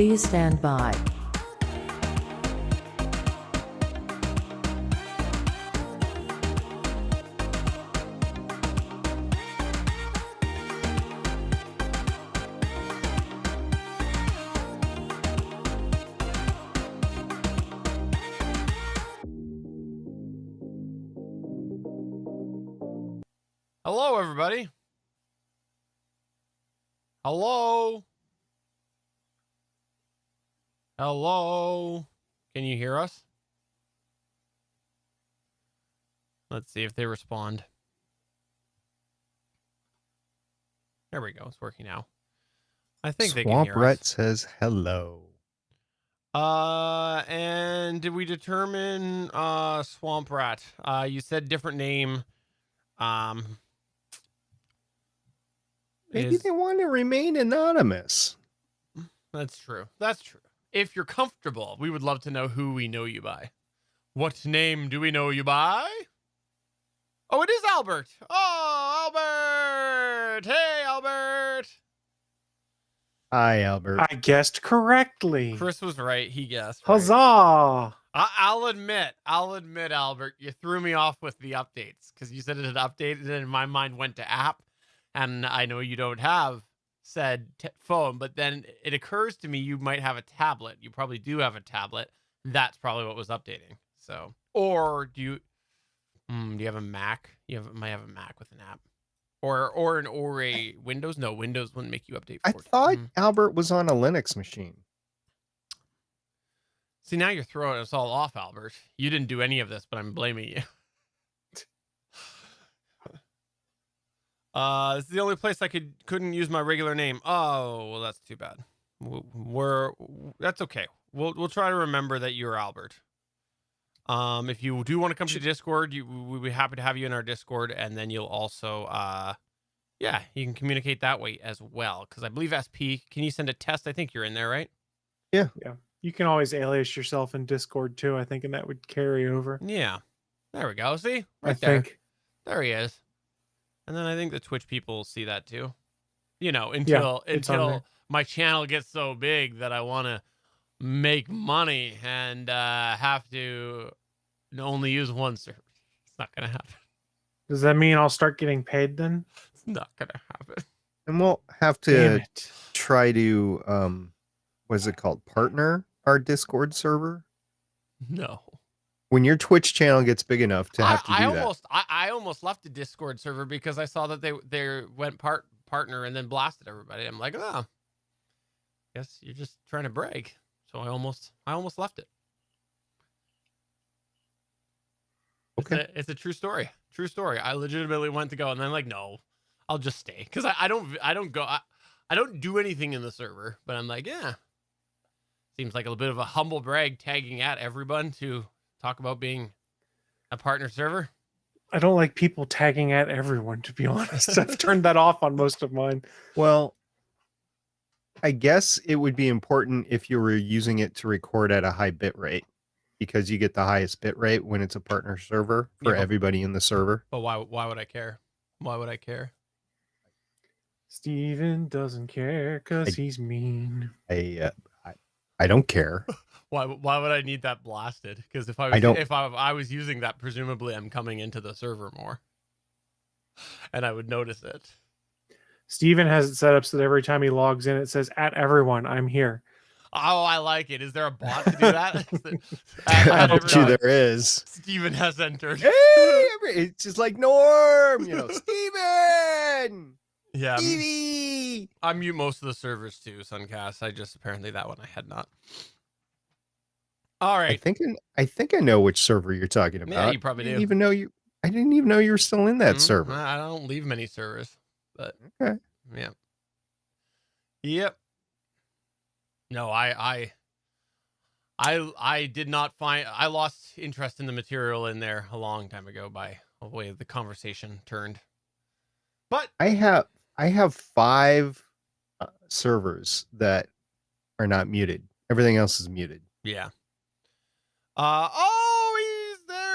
Please stand by. Hello, everybody. Hello. Hello. Can you hear us? Let's see if they respond. There we go. It's working now. I think they can Swamp hear Rat us. says hello. And did we determine Swamp Rat? You said different name. Maybe they want to remain anonymous. That's true. That's true. If you're comfortable, we would love to know who we know you by. What name do we know you by? Oh, it is Albert. Oh, Albert. Hey, Albert. Hi, Albert. I guessed correctly. Chris was right. He guessed. Right. Huzzah! I'll admit, Albert, you threw me off with the updates because you said it had updated and my mind went to app. And I know you don't have said phone, but then it occurs to me you might have a tablet. You probably do have a tablet. That's probably what was updating. So, or do you have a Mac? Might have a Mac with an app, or a Windows. No, Windows wouldn't make you update. I thought Albert was on a Linux machine. See, now you're throwing us all off, Albert. You didn't do any of this, but I'm blaming you. This is the only place I couldn't use my regular name. Oh, well, that's too bad. That's okay. We'll try to remember that you're Albert. If you do want to come to Discord, we'd be happy to have you in our Discord, and then you'll also, you can communicate that way as well. Because I believe SP, can you send a test? I think you're in there, right? Yeah. You can always alias yourself in Discord too, I think, and that would carry over. Yeah. There we go. See? I think. There he is. And then I think the Twitch people will see that too. Until my channel gets so big that I want to make money and have to only use one server. It's not going to happen. Does that mean I'll start getting paid then? It's not going to happen. And we'll have to try to, what is it called? Partner our Discord server? No. When your Twitch channel gets big enough to have to do that. I almost left the Discord server because I saw that they went partner and then blasted everybody. I'm like, oh, guess you're just trying to brag. So I almost left it. Okay. It's a true story. True story. I legitimately went to go and then like, no, I'll just stay because I don't do anything in the server, but I'm like, yeah, seems like a bit of a humble brag tagging at everyone to talk about being a partner server. I don't like people tagging at everyone, to be honest. I've turned that off on most of mine. Well, I guess it would be important if you were using it to record at a high bit rate because you get the highest bit rate when it's a partner server for everybody in the server. But why would I care? Why would I care? Steven doesn't care because he's mean. I don't care. Why would I need that blasted? Because if I was using that, presumably I'm coming into the server more, and I would notice it. Steven has it set up so that every time he logs in, it says "at everyone, I'm here." Oh, I like it. Is there a bot to do that? I bet you there is. Steven has entered. Hey, it's just like Norm, Steven. Yeah. Stevie. I mute most of the servers too, Suncast. Apparently that one I had not. All right. I think I know which server you're talking about. Yeah, you probably do. I didn't even know you were still in that server. I don't leave many servers, but okay. Yeah. Yep. No, I did not find. I lost interest in the material in there a long time ago by the way the conversation turned. But I have 5 servers that are not muted. Everything else is muted. Yeah. There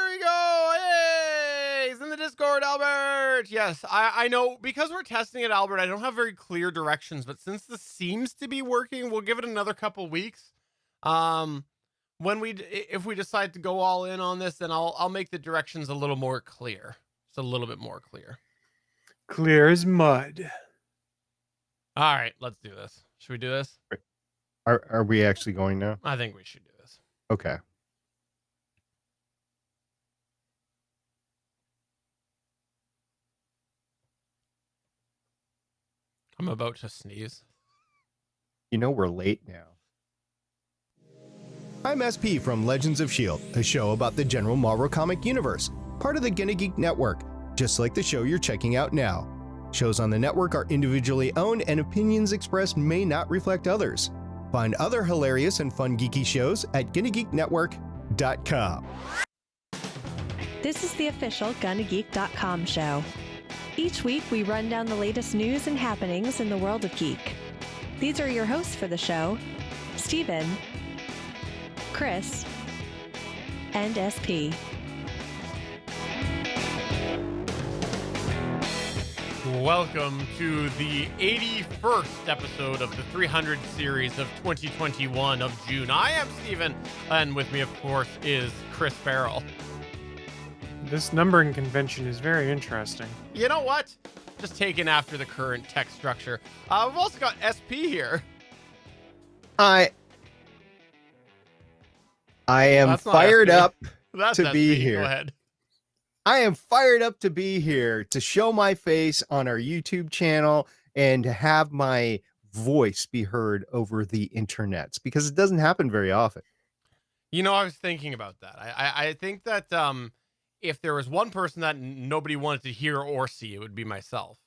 we go. Hey, he's in the Discord. Discord, Albert. Yes, I know because we're testing it, Albert. I don't have very clear directions, but since this seems to be working, we'll give it another couple weeks. If we decide to go all in on this, then I'll make the directions a little more clear. It's a little bit more clear. Clear as mud. All right, let's do this. Should we do this? Are we actually going now? I think we should do this. Okay. I'm about to sneeze. You know we're late now. I'm SP from Legends of S.H.I.E.L.D., a show about the general Marvel comic universe, part of the Gonna Geek Network, just like the show you're checking out now. Shows on the network are individually owned and opinions expressed may not reflect others. Find other hilarious and fun geeky shows at GonnaGeekNetwork.com. This is the official GonnaGeek.com show. Each week, we run down the latest news and happenings in the world of geek. These are your hosts for the show, Steven, Chris, and SP. Welcome to the 81st episode of the 300 series of 2021 of June. I am Steven, and with me, of course, is Chris Farrell. This numbering convention is very interesting. You know what? Just taken after the current text structure. We've also got SP here. I am That's not fired SP. up That's to be SP. here. Go ahead. I am fired up to be here to show my face on our YouTube channel and to have my voice be heard over the internets because it doesn't happen very often. You know, I was thinking about that. I think that if there was one person that nobody wanted to hear or see, it would be myself.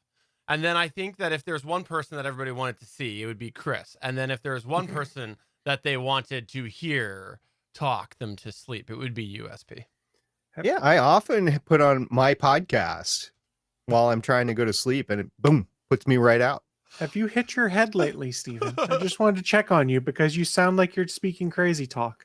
And then I think that if there's one person that everybody wanted to see, it would be Chris. And then if there's one person that they wanted to hear talk them to sleep, it would be USP. Yeah, I often put on my podcast while I'm trying to go to sleep and it, boom, puts me right out. Have you hit your head lately, Steven? I just wanted to check on you because you sound like you're speaking crazy talk.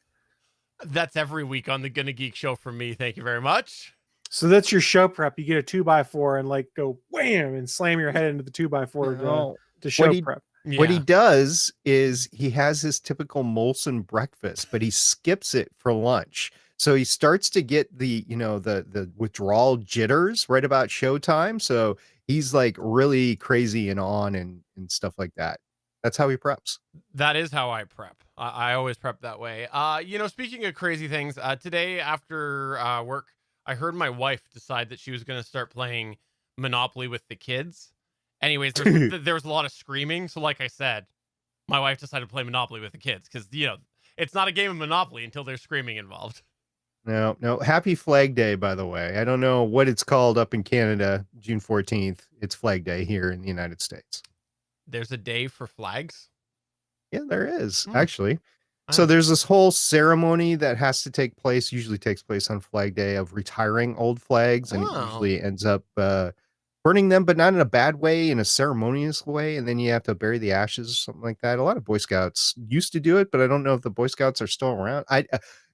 That's every week on the Gonna Geek show from me. Thank you very much. So that's your show prep. You get a 2x4 and like go wham and slam your head into the 2x4 No. to show What he- prep. What he Yeah. does is he has his typical Molson breakfast, but he skips it for lunch. So he starts to get the, the withdrawal jitters right about showtime. So he's like really crazy and on and stuff like that. That's how he preps. That is how I prep. I always prep that way. Speaking of crazy things, today after work, I heard my wife decide that she was going to start playing Monopoly with the kids. Anyways, there was a lot of screaming. So like I said, my wife decided to play Monopoly with the kids because, it's not a game of Monopoly until there's screaming involved. No. Happy Flag Day, by the way. I don't know what it's called up in Canada, June 14th. It's Flag Day here in the United States. There's a day for flags. Yeah, there is Hmm. actually. So there's this whole ceremony that has to take place, usually takes place on Flag Day, of retiring old flags, and it Oh. usually ends up burning them, but not in a bad way, in a ceremonious way, and then you have to bury the ashes or something like that. A lot of Boy Scouts used to do it, but I don't know if the Boy Scouts are still around.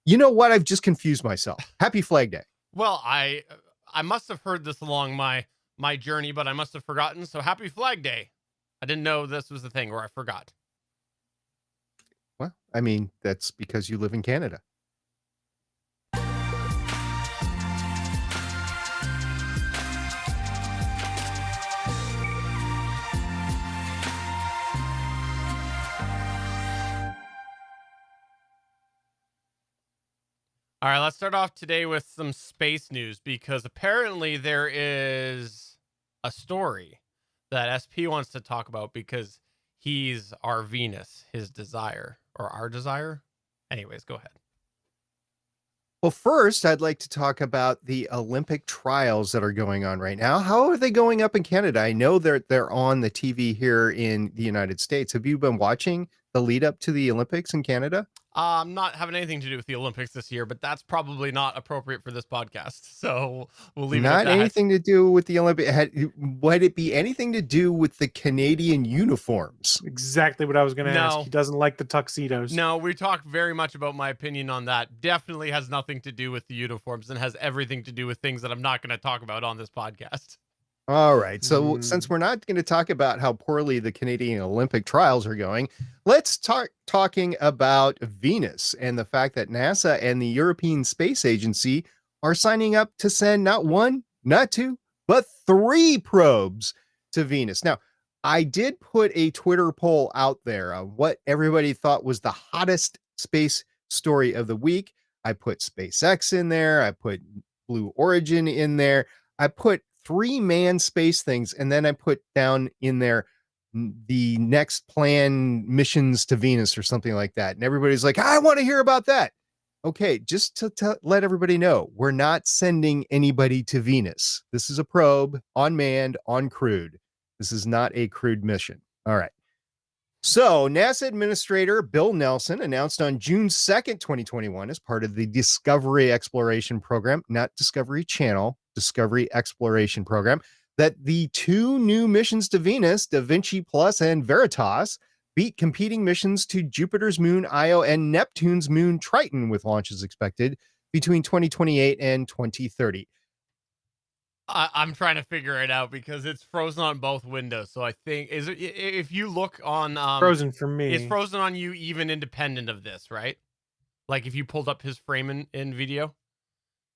You know what? I've just confused myself. Happy Flag Day. Well, I must have heard this along my journey, but I must have forgotten. So happy Flag Day. I didn't know this was the thing, or I forgot. Well, I mean, that's because you live in Canada. All right, let's start off today with some space news because apparently there is a story that SP wants to talk about because he's our Venus, his desire, or our desire. Anyways, go ahead. Well, first, I'd like to talk about the Olympic trials that are going on right now. How are they going up in Canada? I know they're on the TV here in the United States. Have you been watching the lead up to the Olympics in Canada? Not having anything to do with the Olympics this year, but that's probably not appropriate for this podcast. So we'll leave it at Not that. anything to do with the Olympic. Would it be anything to do with the Canadian uniforms? Exactly what I was going to ask. No. He doesn't like the tuxedos. No, we talked very much about my opinion on that. Definitely has nothing to do with the uniforms and has everything to do with things that I'm not going to talk about on this podcast. All right. So since we're not going to talk about how poorly the Canadian Olympic trials are going, let's start talking about Venus and the fact that NASA and the European Space Agency are signing up to send not one, not two, but 3 probes to Venus. Now, I did put a Twitter poll out there on what everybody thought was the hottest space story of the week. I put SpaceX in there. I put Blue Origin in there. I put 3 manned space things, and then I put down in there the next planned missions to Venus or something like that. And everybody's like, I want to hear about that. Okay, just to let everybody know, we're not sending anybody to Venus. This is a probe, unmanned, uncrewed. This is not a crewed mission. All right. So NASA Administrator Bill Nelson announced on June 2nd, 2021, as part of the Discovery Exploration Program, not Discovery Channel, Discovery Exploration Program, that the 2 new missions to Venus, Da Vinci Plus and Veritas, beat competing missions to Jupiter's moon Io and Neptune's moon Triton, with launches expected between 2028 and 2030. I'm trying to figure it out because it's frozen on both windows. So I think if you look on Frozen for me. it's frozen on you even independent of this, right? Like if you pulled up his frame in video,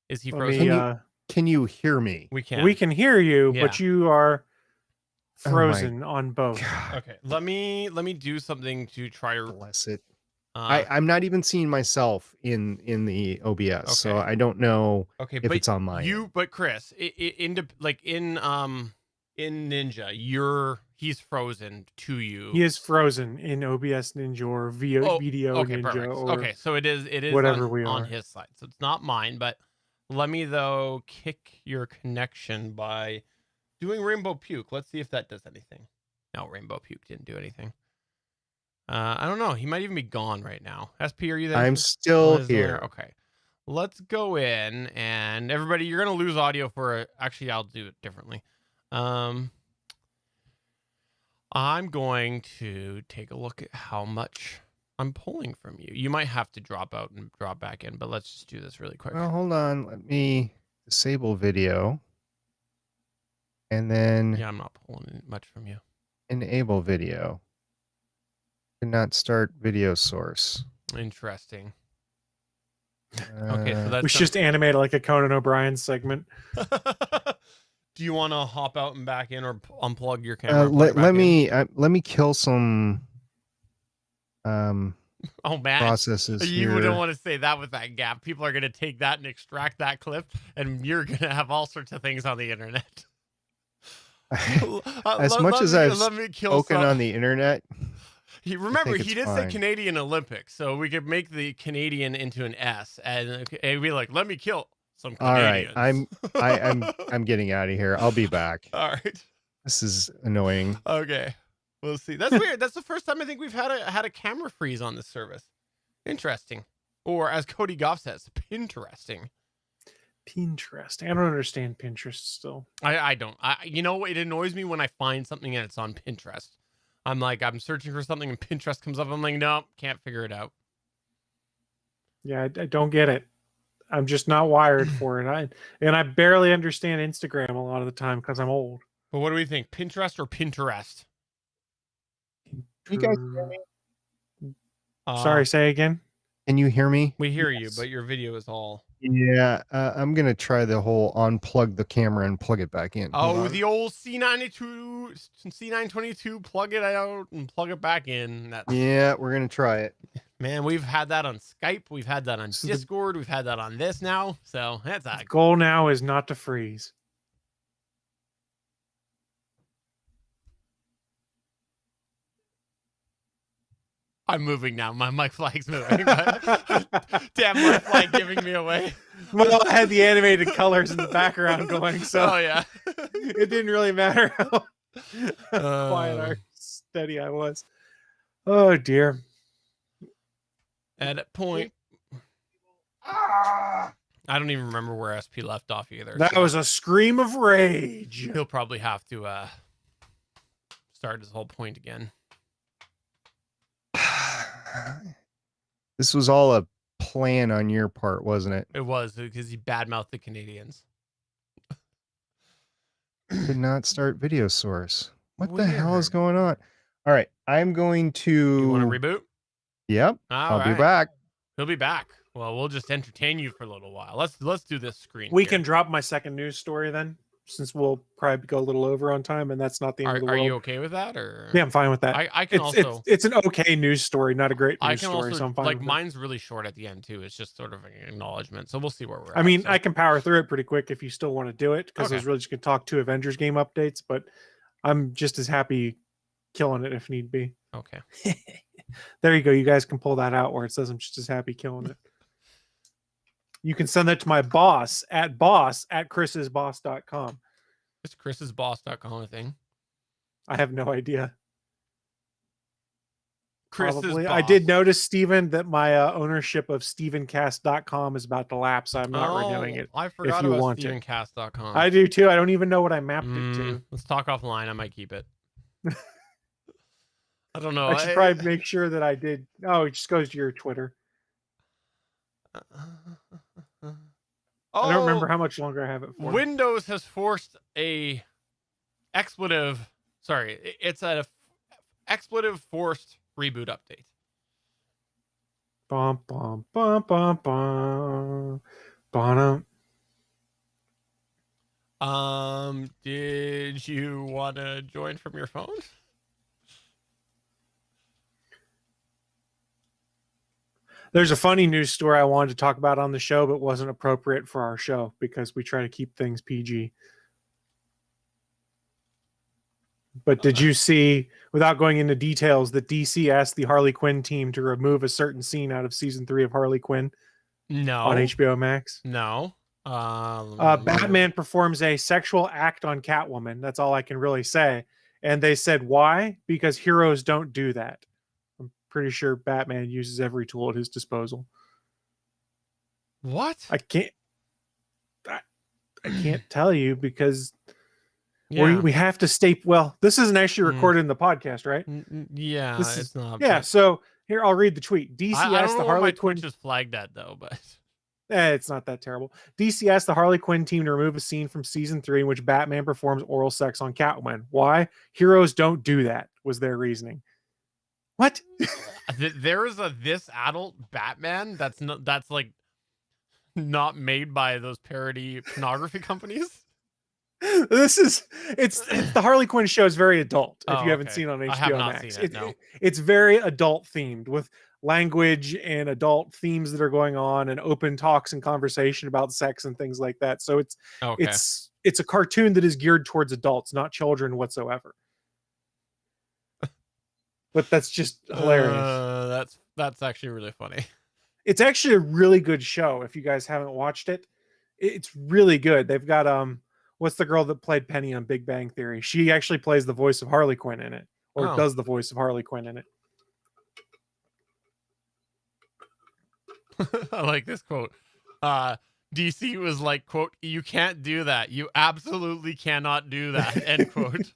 is he Let frozen? me, Can you hear me? We can. we can hear you, but Yeah. you are Oh my frozen on both. God Okay, let me do something to try to. bless it. I'm not even seeing myself in the OBS, so Okay. I don't know Okay, if but it's on my end. but Chris, in Ninja, he's frozen to you. He is frozen in OBS Ninja or Video Okay, Ninja perfect. or Okay, so it is whatever on, we on are. his side, so it's not mine. But let me though kick your connection by doing Rainbow Puke. Let's see if that does anything. No, Rainbow Puke didn't do anything. I don't know. He might even be gone right now. SP, are you there? I'm still Is there? here. Okay. Let's go in and everybody, you're gonna lose audio for actually I'll do it differently. I'm going to take a look at how much I'm pulling from you. You might have to drop out and drop back in, but let's just do this really quick. Well, hold on. Let me disable video and then Yeah, I'm not pulling much from you. enable video. Cannot start video source. Interesting. Okay, so that's we should just animate like a Conan O'Brien segment. Do you want to hop out and back in or unplug your camera? and plug it back let me kill some in? Oh man. processes You here. don't want to say that with that gap. People are going to take that and extract that clip, and you're going to have all sorts of things on the internet. As much as I've let me kill spoken some- on the internet, Remember, think he it's did say fine. Canadian Olympics, so we could make the Canadian into an S, and be like, "Let me kill some all right. Canadians." I'm getting out of here. I'll be back. all right. This is annoying. Okay, we'll see. That's weird. That's the first time I think we've had a camera freeze on this service. Interesting, or as Cody Goff says, Pinteresting. Pinterest. I don't understand Pinterest still. I don't. It annoys me when I find something and it's on Pinterest. I'm like, I'm searching for something and Pinterest comes up. I'm like, no, can't figure it out. Yeah, I don't get it. I'm just not wired for it. I barely understand Instagram a lot of the time because I'm old. But what do we think? Pinterest or Pinterest? You guys hear me? Sorry, say again. Can you hear me? We hear you, Yes. but your video is all. Yeah, I'm gonna try the whole unplug the camera and plug it back in. Hold Oh, on. the old C922, plug it out and plug it back in. Yeah, we're gonna try it. Man, we've had that on Skype. We've had that on So the- Discord. We've had that on this now. So that's The a goal now is not to freeze. I'm moving now. My mic flag's moving. Damn mic flag giving me away. Well, I had the animated colors in the background going, so Oh yeah. it didn't really matter how quiet Uh, or steady I was. Oh dear. Edit point. I don't even remember where SP left off either. That so was a scream of rage. he'll probably have to start his whole point again. This was all a plan on your part, wasn't it? It was because he badmouthed the Canadians. Could not start video source. What the hell is Weird. going on? All right, I'm going to. You want to reboot? Yep, All I'll be right. back. He'll be back. Well, we'll just entertain you for a little while. Let's do this screen. We here. can drop my second news story then, since we'll probably go a little over on time, and that's not the end of the Are world. you okay with that, or? Yeah, I'm fine with that. I can also. It's an okay news story, not a great I news can story. also So I'm fine. like with it. mine's really short at the end too. It's just sort of an acknowledgement. So we'll see where we're. I at, mean, so. I can power through it pretty quick if you still want to do it, because I was Okay. really just going to talk 2 Avengers game updates, but I'm just as happy killing it if need be. Okay. There you go. You guys can pull that out where it says I'm just as happy killing it. You can send that to my boss at chrissboss.com. Is chrissboss.com a thing? I have no idea. Chris's Probably. boss. I did notice, Steven, that my ownership of stevencast.com is about to lapse. So I'm not renewing it. I forgot you about want it. stevencast.com. I do too. I don't even know what I mapped it to. Let's talk offline. I might keep it. I don't know. I should probably make sure that I did. Oh, it just goes to your Twitter. I don't remember how much longer I have it for. Windows has forced a expletive. Sorry, it's a expletive forced reboot update. Bum, bum, bum, bum, bum. Bum. Did you want to join from your phone? There's a funny news story I wanted to talk about on the show, but wasn't appropriate for our show because we try to keep things PG. But did you see, without going into details, that DC asked the Harley Quinn team to remove a certain scene out of season 3 of Harley Quinn No. on HBO Max? No. Batman performs a sexual act on Catwoman. That's all I can really say. And they said, why? Because heroes don't do that. I'm pretty sure Batman uses every tool at his disposal. What? I can't tell you because Yeah. we have to stay. Well, this isn't actually recorded in the podcast, right? Yeah, This is- it's not. Yeah. but So here, I'll read the tweet. DC I asked don't the know where my Harley Quinn. Twitch is flagged at though, but It's not that terrible. DC asked the Harley Quinn team to remove a scene from season 3 in which Batman performs oral sex on Catwoman. Why? Heroes don't do that, was their reasoning. What? there is a this adult Batman that's like not made by those parody pornography companies. It's the Harley Quinn show is very adult. If Oh, you haven't okay. seen on HBO I have not Max, seen it, no. it's very adult themed with language and adult themes that are going on and open talks and conversation about sex and things like that. So it's Okay. it's a cartoon that is geared towards adults, not children whatsoever. But that's just hilarious. That's actually really funny. It's actually a really good show. If you guys haven't watched it, it's really good. They've got what's the girl that played Penny on Big Bang Theory? She actually plays the voice of Harley Quinn in it, or Oh. does the voice of Harley Quinn in it. I like this quote. DC was like, quote, "You can't do that. You absolutely cannot do that." End quote.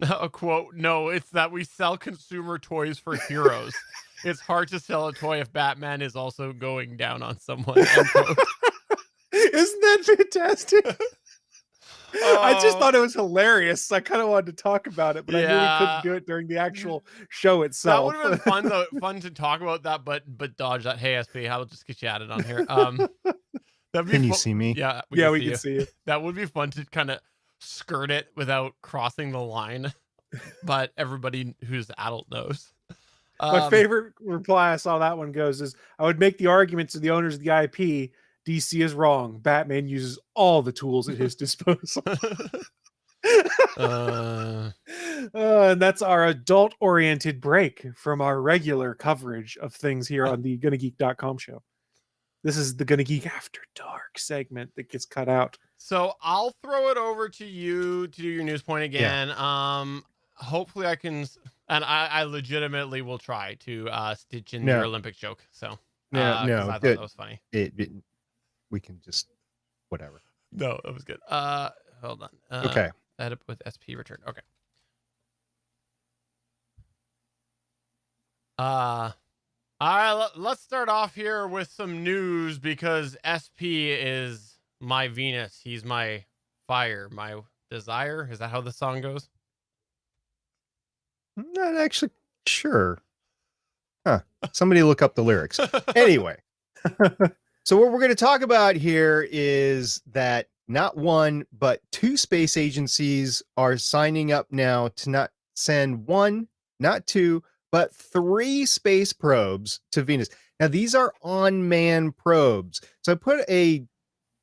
A quote, "No, it's that we sell consumer toys for heroes. It's hard to sell a toy if Batman is also going down on someone." End quote. Isn't that fantastic? I just thought it was hilarious. So I kind of wanted to talk about it, but I knew we Yeah. couldn't do it during the actual show That itself. would have been fun though. Fun to talk about that, but dodge that. Hey SB, I'll just get you added on here. That'd be Can you fu- see me? Yeah, Yeah, we see can you. see it. That would be fun to kind of skirt it without crossing the line, but everybody who's adult knows. My favorite reply I saw that one goes is, I would make the argument to the owners of the IP, DC is wrong. Batman uses all the tools at his disposal. And that's our adult-oriented break from our regular coverage of things here on the GonnaGeek.com show. This is the Gonna Geek After Dark segment that gets cut out. So I'll throw it over to you to do your news point again. Hopefully I can, and I legitimately will try to stitch in your No. Olympic joke. So No, 'cause no, I thought good. that was funny. We can just whatever. No, that was good. Hold on. Okay. Edit with SP return. Okay. All right, let's start off here with some news because SP is my Venus. He's my fire, my desire. Is that how the song goes? I'm not actually sure. Huh. Somebody look up the lyrics. Anyway. So what we're going to talk about here is that not one, but two space agencies are signing up now to not send one, not two, but 3 space probes to Venus. Now, these are unmanned probes. So I put a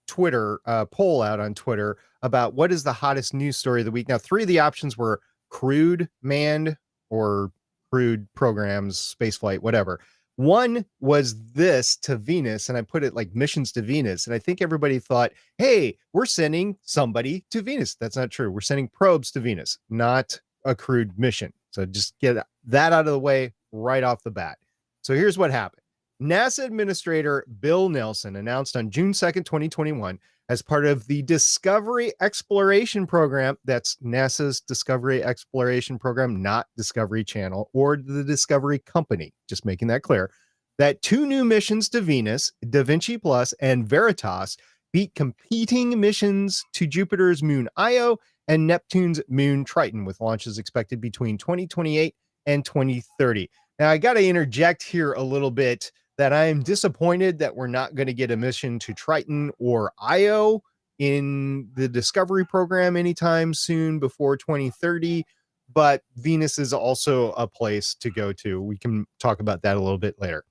Twitter poll out on Twitter about what is the hottest news story of the week. Now, 3 of the options were crewed, manned, or crewed programs, spaceflight, whatever. One was this to Venus, and I put it like missions to Venus. And I think everybody thought, hey, we're sending somebody to Venus. That's not true. We're sending probes to Venus, not a crewed mission. So just get that out of the way right off the bat. So here's what happened. NASA Administrator Bill Nelson announced on June 2nd, 2021, as part of the Discovery Exploration Program, that's NASA's Discovery Exploration Program, not Discovery Channel or the Discovery Company, just making that clear, that 2 new missions to Venus, Da Vinci Plus and Veritas, beat competing missions to Jupiter's moon Io and Neptune's moon Triton, with launches expected between 2028 and 2030. Now, I got to interject here a little bit that I am disappointed that we're not going to get a mission to Triton or Io in the Discovery program anytime soon before 2030, but Venus is also a place to go to. We can talk about that a little bit later.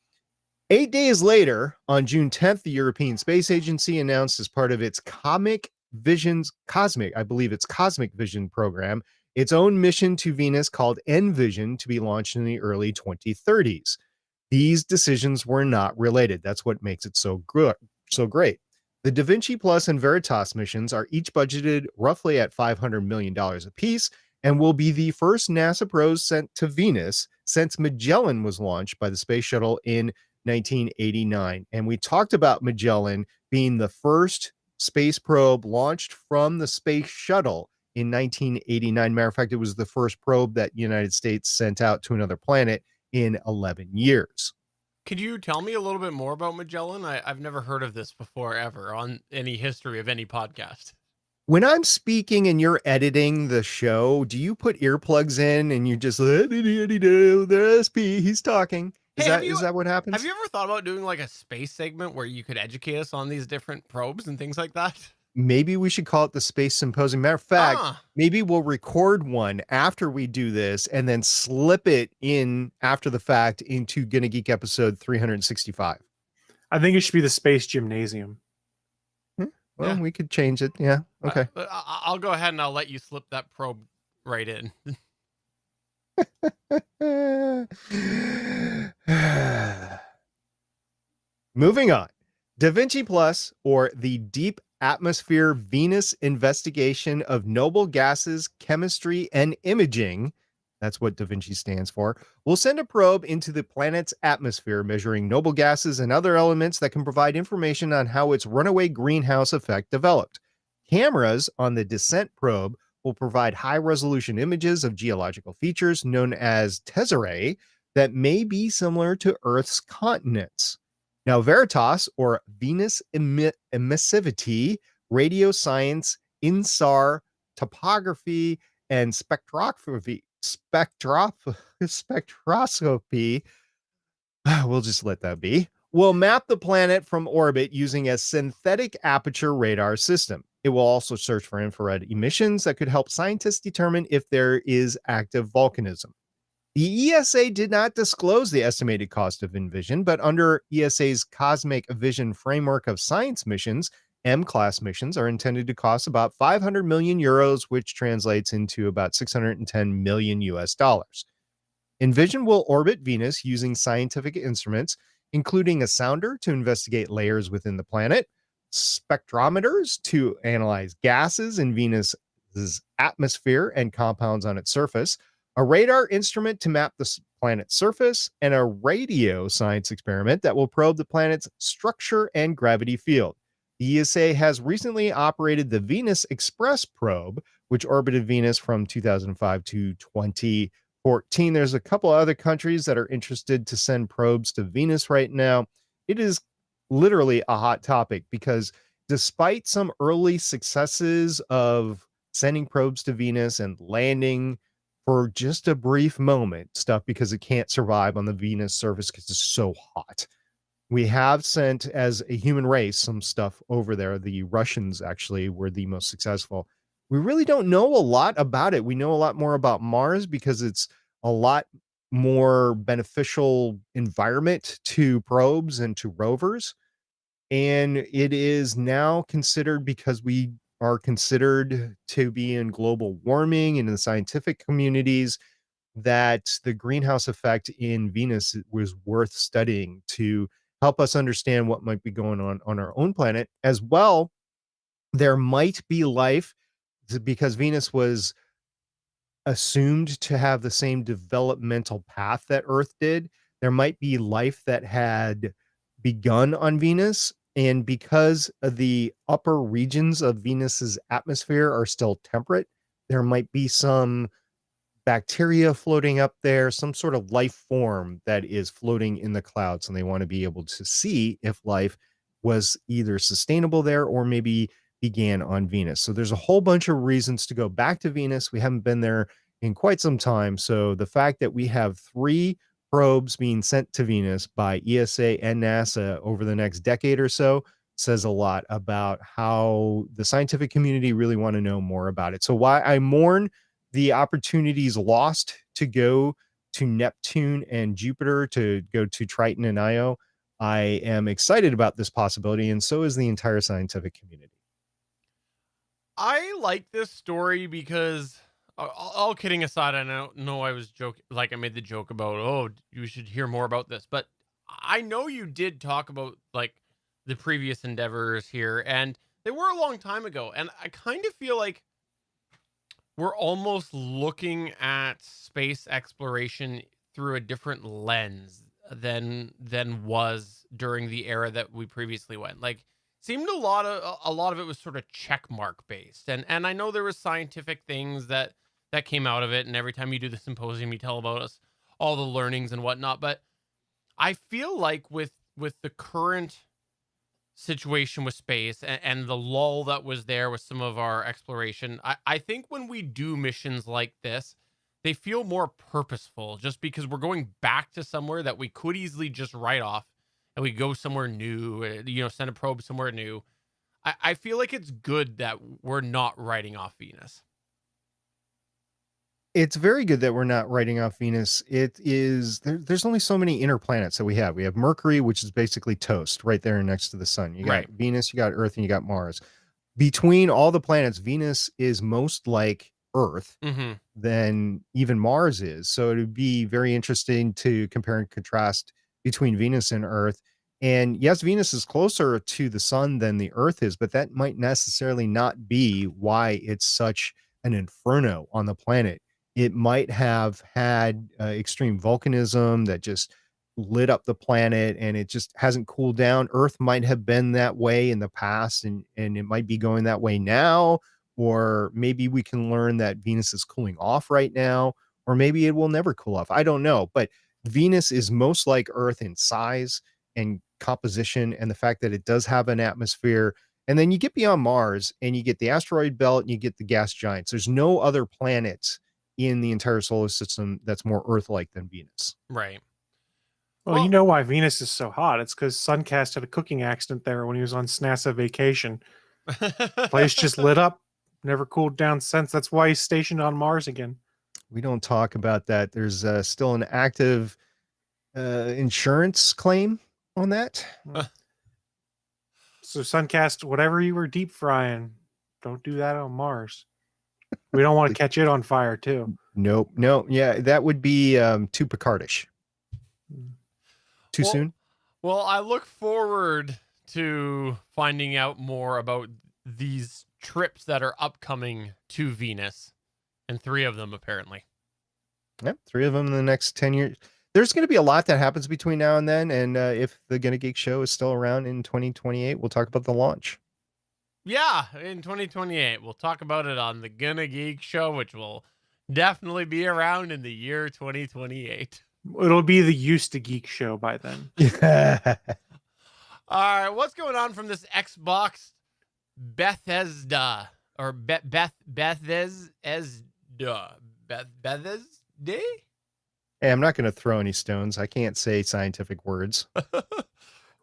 8 days later, on June 10th, the European Space Agency announced as part of its Cosmic Vision program, its own mission to Venus called Envision to be launched in the early 2030s. These decisions were not related. That's what makes it so good, so great. The Da Vinci Plus and Veritas missions are each budgeted roughly at $500 million apiece and will be the first NASA probes sent to Venus since Magellan was launched by the Space Shuttle in 1989. And we talked about Magellan being the first space probe launched from the Space Shuttle in 1989. Matter of fact, it was the first probe that the United States sent out to another planet in 11 years. Could you tell me a little bit more about Magellan? I've never heard of this before ever on any history of any podcast. When I'm speaking and you're editing the show, do you put earplugs in and you just the SP, he's talking? Is that what happens? Have you ever thought about doing like a space segment where you could educate us on these different probes and things like that? Maybe we should call it the Space Symposium. Matter of fact, maybe we'll record one after we do this and then slip it in after the fact into Gonna Geek episode 365. I think it should be the Space Gymnasium. Well, Yeah. we could change it. Yeah. Okay. I'll go ahead and I'll let you slip that probe right in. Moving on. Da Vinci Plus, or the Deep Atmosphere Venus Investigation of Noble Gases, Chemistry, and Imaging, that's what Da Vinci stands for, will send a probe into the planet's atmosphere measuring noble gases and other elements that can provide information on how its runaway greenhouse effect developed. Cameras on the Descent probe will provide high-resolution images of geological features known as tesserae that may be similar to Earth's continents. Now, Veritas, or Venus Emissivity, Radio Science, INSAR, Topography, and Spectroscopy, we'll just let that be, will map the planet from orbit using a synthetic aperture radar system. It will also search for infrared emissions that could help scientists determine if there is active volcanism. The ESA did not disclose the estimated cost of Envision, but under ESA's Cosmic Vision framework of science missions, M-class missions are intended to cost about 500 million euros, which translates into about 610 million US dollars. Envision will orbit Venus using scientific instruments, including a sounder to investigate layers within the planet, spectrometers to analyze gases in Venus's atmosphere and compounds on its surface, a radar instrument to map the planet's surface, and a radio science experiment that will probe the planet's structure and gravity field. The ESA has recently operated the Venus Express probe, which orbited Venus from 2005 to 2014. There's a couple other countries that are interested to send probes to Venus right now. It is literally a hot topic because despite some early successes of sending probes to Venus and landing for just a brief moment stuff because it can't survive on the Venus surface because it's so hot. We have sent as a human race some stuff over there. The Russians actually were the most successful. We really don't know a lot about it. We know a lot more about Mars because it's a lot more beneficial environment to probes and to rovers. And it is now considered, because we are considered to be in global warming and in the scientific communities, that the greenhouse effect in Venus was worth studying to help us understand what might be going on our own planet. As well, there might be life because Venus was assumed to have the same developmental path that Earth did. There might be life that had begun on Venus, and because the upper regions of Venus's atmosphere are still temperate, there might be some bacteria floating up there, some sort of life form that is floating in the clouds, and they want to be able to see if life was either sustainable there or maybe began on Venus. So there's a whole bunch of reasons to go back to Venus. We haven't been there in quite some time. So the fact that we have 3 probes being sent to Venus by ESA and NASA over the next decade or so says a lot about how the scientific community really want to know more about it. So why I mourn the opportunities lost to go to Neptune and Jupiter, to go to Triton and Io, I am excited about this possibility, and so is the entire scientific community. I like this story because, all kidding aside, I know I was joking, like I made the joke about, oh, you should hear more about this, but I know you did talk about like the previous endeavors here, and they were a long time ago, and I kind of feel like we're almost looking at space exploration through a different lens than was during the era that we previously went. Like, seemed a lot of it was sort of check mark based, and I know there was scientific things that came out of it, and every time you do the symposium you tell about us all the learnings and whatnot, but I feel like with the current situation with space and the lull that was there with some of our exploration, I think when we do missions like this, they feel more purposeful just because we're going back to somewhere that we could easily just write off, and we go somewhere new, send a probe somewhere new. I feel like it's good that we're not writing off Venus. It's very good that we're not writing off Venus. It is there's only so many inner planets that we have. We have Mercury, which is basically toast right there next to the sun. You got Right. Venus, you got Earth, and you got Mars. Between all the planets, Venus is most like Earth Mm-hmm. than even Mars is. So it would be very interesting to compare and contrast between Venus and Earth. And yes, Venus is closer to the sun than the Earth is, but that might necessarily not be why it's such an inferno on the planet. It might have had extreme volcanism that just lit up the planet, and it just hasn't cooled down. Earth might have been that way in the past, and it might be going that way now. Or maybe we can learn that Venus is cooling off right now, or maybe it will never cool off. I don't know. But Venus is most like Earth in size and composition, and the fact that it does have an atmosphere. And then you get beyond Mars and you get the asteroid belt and you get the gas giants. There's no other planets in the entire solar system that's more Earth-like than Venus. Right. Well, you know why Venus is so hot? It's because Suncast had a cooking accident there when he was on NASA vacation. Place just lit up, never cooled down since. That's why he's stationed on Mars again. We don't talk about that. There's still an active insurance claim on that. So Suncast, whatever you were deep frying, don't do that on Mars. We don't want to catch it on fire too. Nope. No. Yeah, that would be too Picardish. Too Well, soon. Well, I look forward to finding out more about these trips that are upcoming to Venus, and 3 of them apparently. Yep, 3 of them in the next 10 years. There's going to be a lot that happens between now and then. And if the Gonna Geek show is still around in 2028, we'll talk about the launch. Yeah, in 2028. We'll talk about it on the Gonna Geek show, which will definitely be around in the year 2028. It'll be the Used to Geek show by then. All right, what's going on from this Xbox Bethesda or Bethesda? Bethesda? Hey, I'm not going to throw any stones. I can't say scientific words.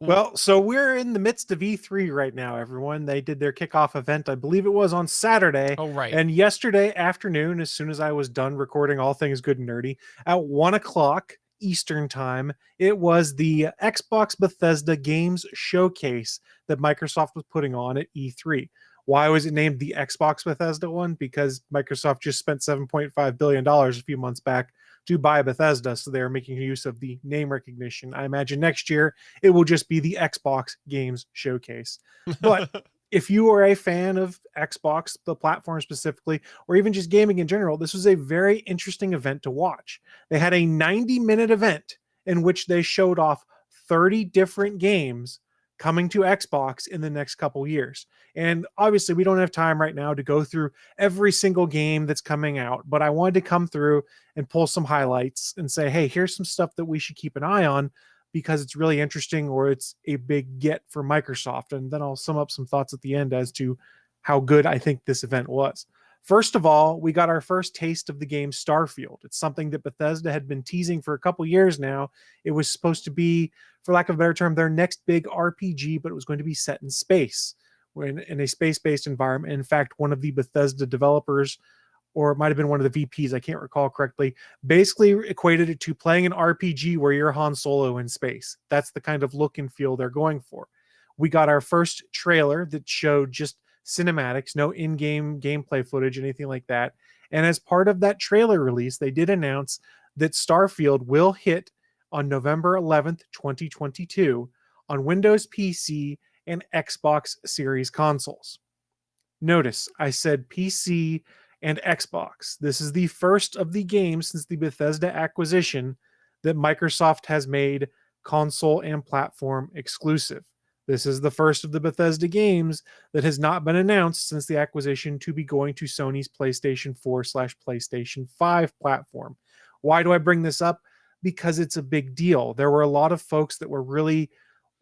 Well, so we're in the midst of E3 right now, everyone. They did their kickoff event, I believe it was on Saturday. Oh, right. And yesterday afternoon, as soon as I was done recording All Things Good and Nerdy, at 1 o'clock Eastern time, it was the Xbox Bethesda Games Showcase that Microsoft was putting on at E3. Why was it named the Xbox Bethesda one? Because Microsoft just spent $7.5 billion a few months back to buy Bethesda, so they're making use of the name recognition. I imagine next year it will just be the Xbox Games Showcase. But if you are a fan of Xbox, the platform specifically, or even just gaming in general, this was a very interesting event to watch. They had a 90-minute event in which they showed off 30 different games coming to Xbox in the next couple years. And obviously, we don't have time right now to go through every single game that's coming out, but I wanted to come through and pull some highlights and say, hey, here's some stuff that we should keep an eye on because it's really interesting or it's a big get for Microsoft. And then I'll sum up some thoughts at the end as to how good I think this event was. First of all, we got our first taste of the game Starfield. It's something that Bethesda had been teasing for a couple years now. It was supposed to be, for lack of a better term, their next big RPG, but it was going to be set in space, in a space-based environment. In fact, one of the Bethesda developers, or it might have been one of the VPs, I can't recall correctly, basically equated it to playing an RPG where you're Han Solo in space. That's the kind of look and feel they're going for. We got our first trailer that showed just cinematics, no in-game gameplay footage, anything like that. And as part of that trailer release, they did announce that Starfield will hit on November 11th, 2022 on Windows PC and Xbox Series consoles. Notice I said PC and Xbox. This is the first of the games since the Bethesda acquisition that Microsoft has made console and platform exclusive. This is the first of the Bethesda games that has not been announced since the acquisition to be going to Sony's PlayStation 4/PlayStation 5 platform. Why do I bring this up? Because it's a big deal. There were a lot of folks that were really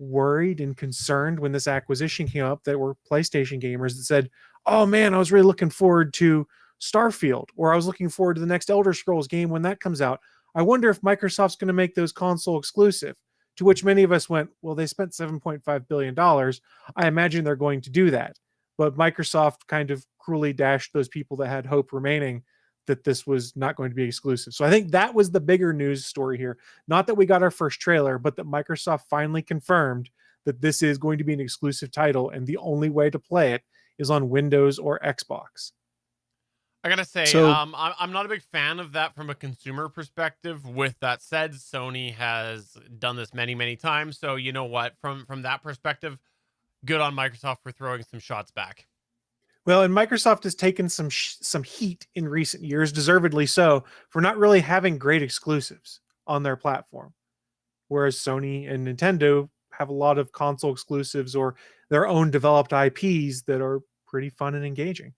worried and concerned when this acquisition came up that were PlayStation gamers that said, oh man, I was really looking forward to Starfield, or I was looking forward to the next Elder Scrolls game when that comes out. I wonder if Microsoft's going to make those console exclusive. To which many of us went, well, they spent $7.5 billion. I imagine they're going to do that. But Microsoft kind of cruelly dashed those people that had hope remaining that this was not going to be exclusive. So I think that was the bigger news story here. Not that we got our first trailer, but that Microsoft finally confirmed that this is going to be an exclusive title, and the only way to play it is on Windows or Xbox. I gotta say, So- I'm not a big fan of that from a consumer perspective. With that said, Sony has done this many, many times. So you know what? From that perspective, good on Microsoft for throwing some shots back. Well, and Microsoft has taken some heat in recent years, deservedly so, for not really having great exclusives on their platform. Whereas Sony and Nintendo have a lot of console exclusives or their own developed IPs that are pretty fun and engaging.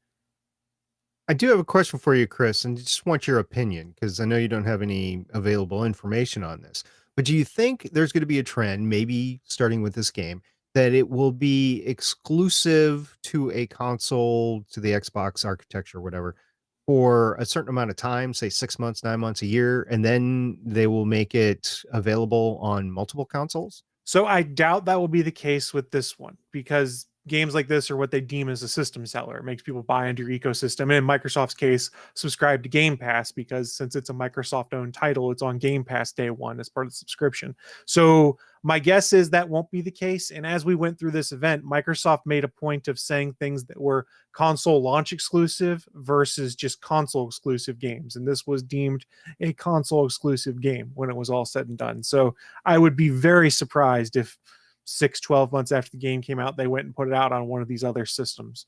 I do have a question for you, Chris, and just want your opinion because I know you don't have any available information on this. But do you think there's going to be a trend, maybe starting with this game, that it will be exclusive to a console, to the Xbox architecture, whatever, for a certain amount of time, say 6 months, 9 months, a year, and then they will make it available on multiple consoles? So I doubt that will be the case with this one because games like this are what they deem as a system seller. It makes people buy into your ecosystem. And in Microsoft's case, subscribe to Game Pass, because since it's a Microsoft owned title, it's on Game Pass day one as part of the subscription. So my guess is that won't be the case. And as we went through this event, Microsoft made a point of saying things that were console launch exclusive versus just console exclusive games. And this was deemed a console exclusive game when it was all said and done. So I would be very surprised if 6-12 months after the game came out, they went and put it out on one of these other systems,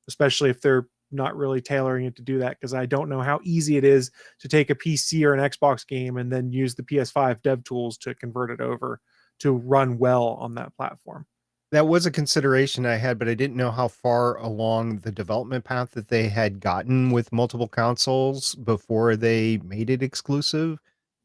especially if they're not really tailoring it to do that, because I don't know how easy it is to take a PC or an Xbox game and then use the PS5 dev tools to convert it over to run well on that platform. That was a consideration I had, but I didn't know how far along the development path that they had gotten with multiple consoles before they made it exclusive.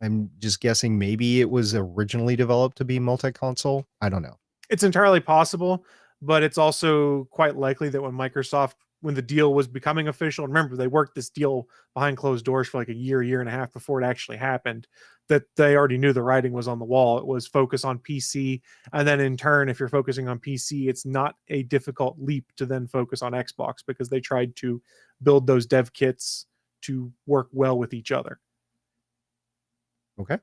I'm just guessing maybe it was originally developed to be multi-console. I don't know. It's entirely possible, but it's also quite likely that when the deal was becoming official, remember they worked this deal behind closed doors for like a year and a half before it actually happened, that they already knew the writing was on the wall. It was focus on PC. And then in turn, if you're focusing on PC, it's not a difficult leap to then focus on Xbox, because they tried to build those dev kits to work well with each other. Okay.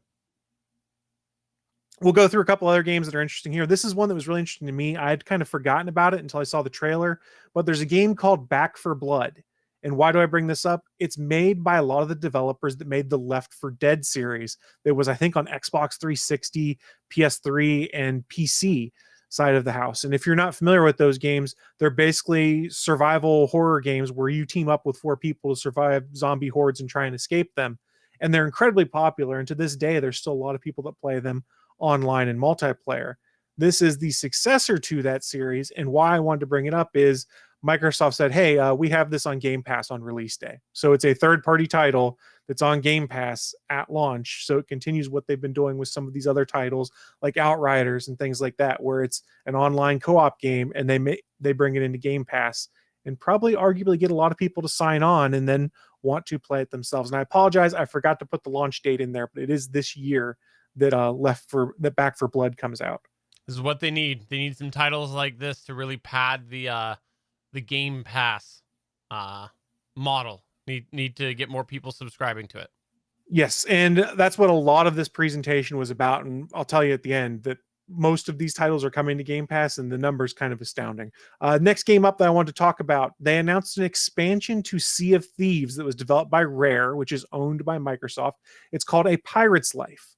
We'll go through a couple other games that are interesting here. This is one that was really interesting to me. I had kind of forgotten about it until I saw the trailer, but there's a game called Back 4 Blood. And why do I bring this up? It's made by a lot of the developers that made the Left 4 Dead series. That was, I think, on Xbox 360, PS3, and PC side of the house. And if you're not familiar with those games, they're basically survival horror games where you team up with 4 people to survive zombie hordes and try and escape them. And they're incredibly popular. And to this day, there's still a lot of people that play them online and multiplayer. This is the successor to that series. And why I wanted to bring it up is Microsoft said, hey, we have this on Game Pass on release day. So it's a third-party title that's on Game Pass at launch. So it continues what they've been doing with some of these other titles like Outriders and things like that, where it's an online co-op game and they bring it into Game Pass and probably arguably get a lot of people to sign on and then want to play it themselves. And I apologize, I forgot to put the launch date in there, but it is this year that Back 4 Blood comes out. This is what they need. They need some titles like this to really pad the Game Pass model. Need to get more people subscribing to it. Yes, and that's what a lot of this presentation was about. And I'll tell you at the end that most of these titles are coming to Game Pass, and the numbers kind of astounding. Next game up that I want to talk about, they announced an expansion to Sea of Thieves that was developed by Rare, which is owned by Microsoft. It's called A Pirate's Life.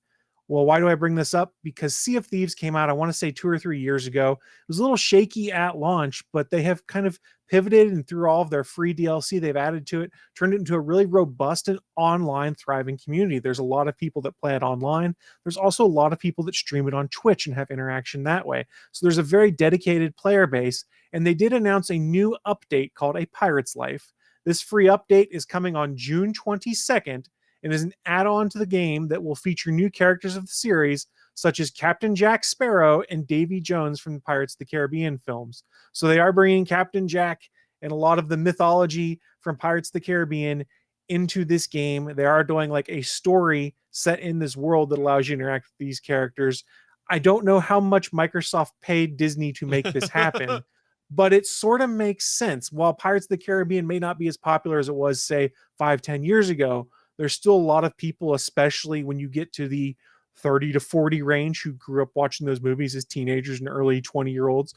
Well, why do I bring this up? Because Sea of Thieves came out, I want to say 2 or 3 years ago. It was a little shaky at launch, but they have kind of pivoted, and through all of their free DLC they've added to it, turned it into a really robust and online thriving community. There's a lot of people that play it online. There's also a lot of people that stream it on Twitch and have interaction that way. So there's a very dedicated player base, and they did announce a new update called A Pirate's Life. This free update is coming on June 22nd, and is an add-on to the game that will feature new characters of the series, such as Captain Jack Sparrow and Davy Jones from the Pirates of the Caribbean films. So they are bringing Captain Jack and a lot of the mythology from Pirates of the Caribbean into this game. They are doing like a story set in this world that allows you to interact with these characters. I don't know how much Microsoft paid Disney to make this happen, but it sort of makes sense. While Pirates of the Caribbean may not be as popular as it was, say, 5-10 years ago, there's still a lot of people, especially when you get to the 30 to 40 range, who grew up watching those movies as teenagers and early 20-year-olds,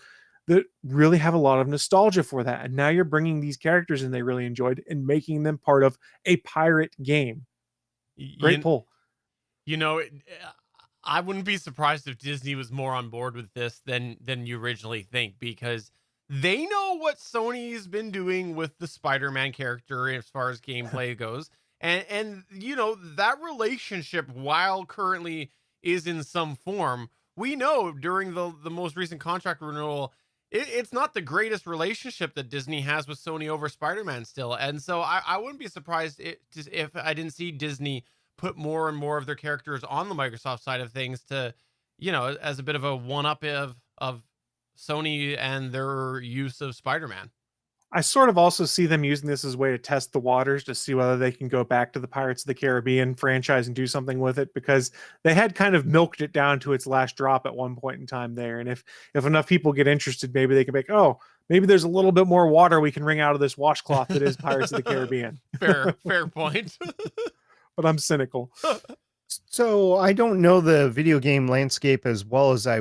that really have a lot of nostalgia for that. And now you're bringing these characters in they really enjoyed and making them part of a pirate game. Great pull. You know, I wouldn't be surprised if Disney was more on board with this than you originally think, because they know what Sony's been doing with the Spider-Man character as far as gameplay goes. And you know, that relationship, while currently is in some form, we know during the most recent contract renewal, it's not the greatest relationship that Disney has with Sony over Spider-Man still. And so I wouldn't be surprised if I didn't see Disney put more and more of their characters on the Microsoft side of things to, you know, as a bit of a one-up of Sony and their use of Spider-Man. I sort of also see them using this as a way to test the waters to see whether they can go back to the Pirates of the Caribbean franchise and do something with it, because they had kind of milked it down to its last drop at one point in time there. And if enough people get interested, maybe they can make, oh, maybe there's a little bit more water we can wring out of this washcloth that is Pirates of the Caribbean. Fair point. But I'm cynical. So I don't know the video game landscape as well as I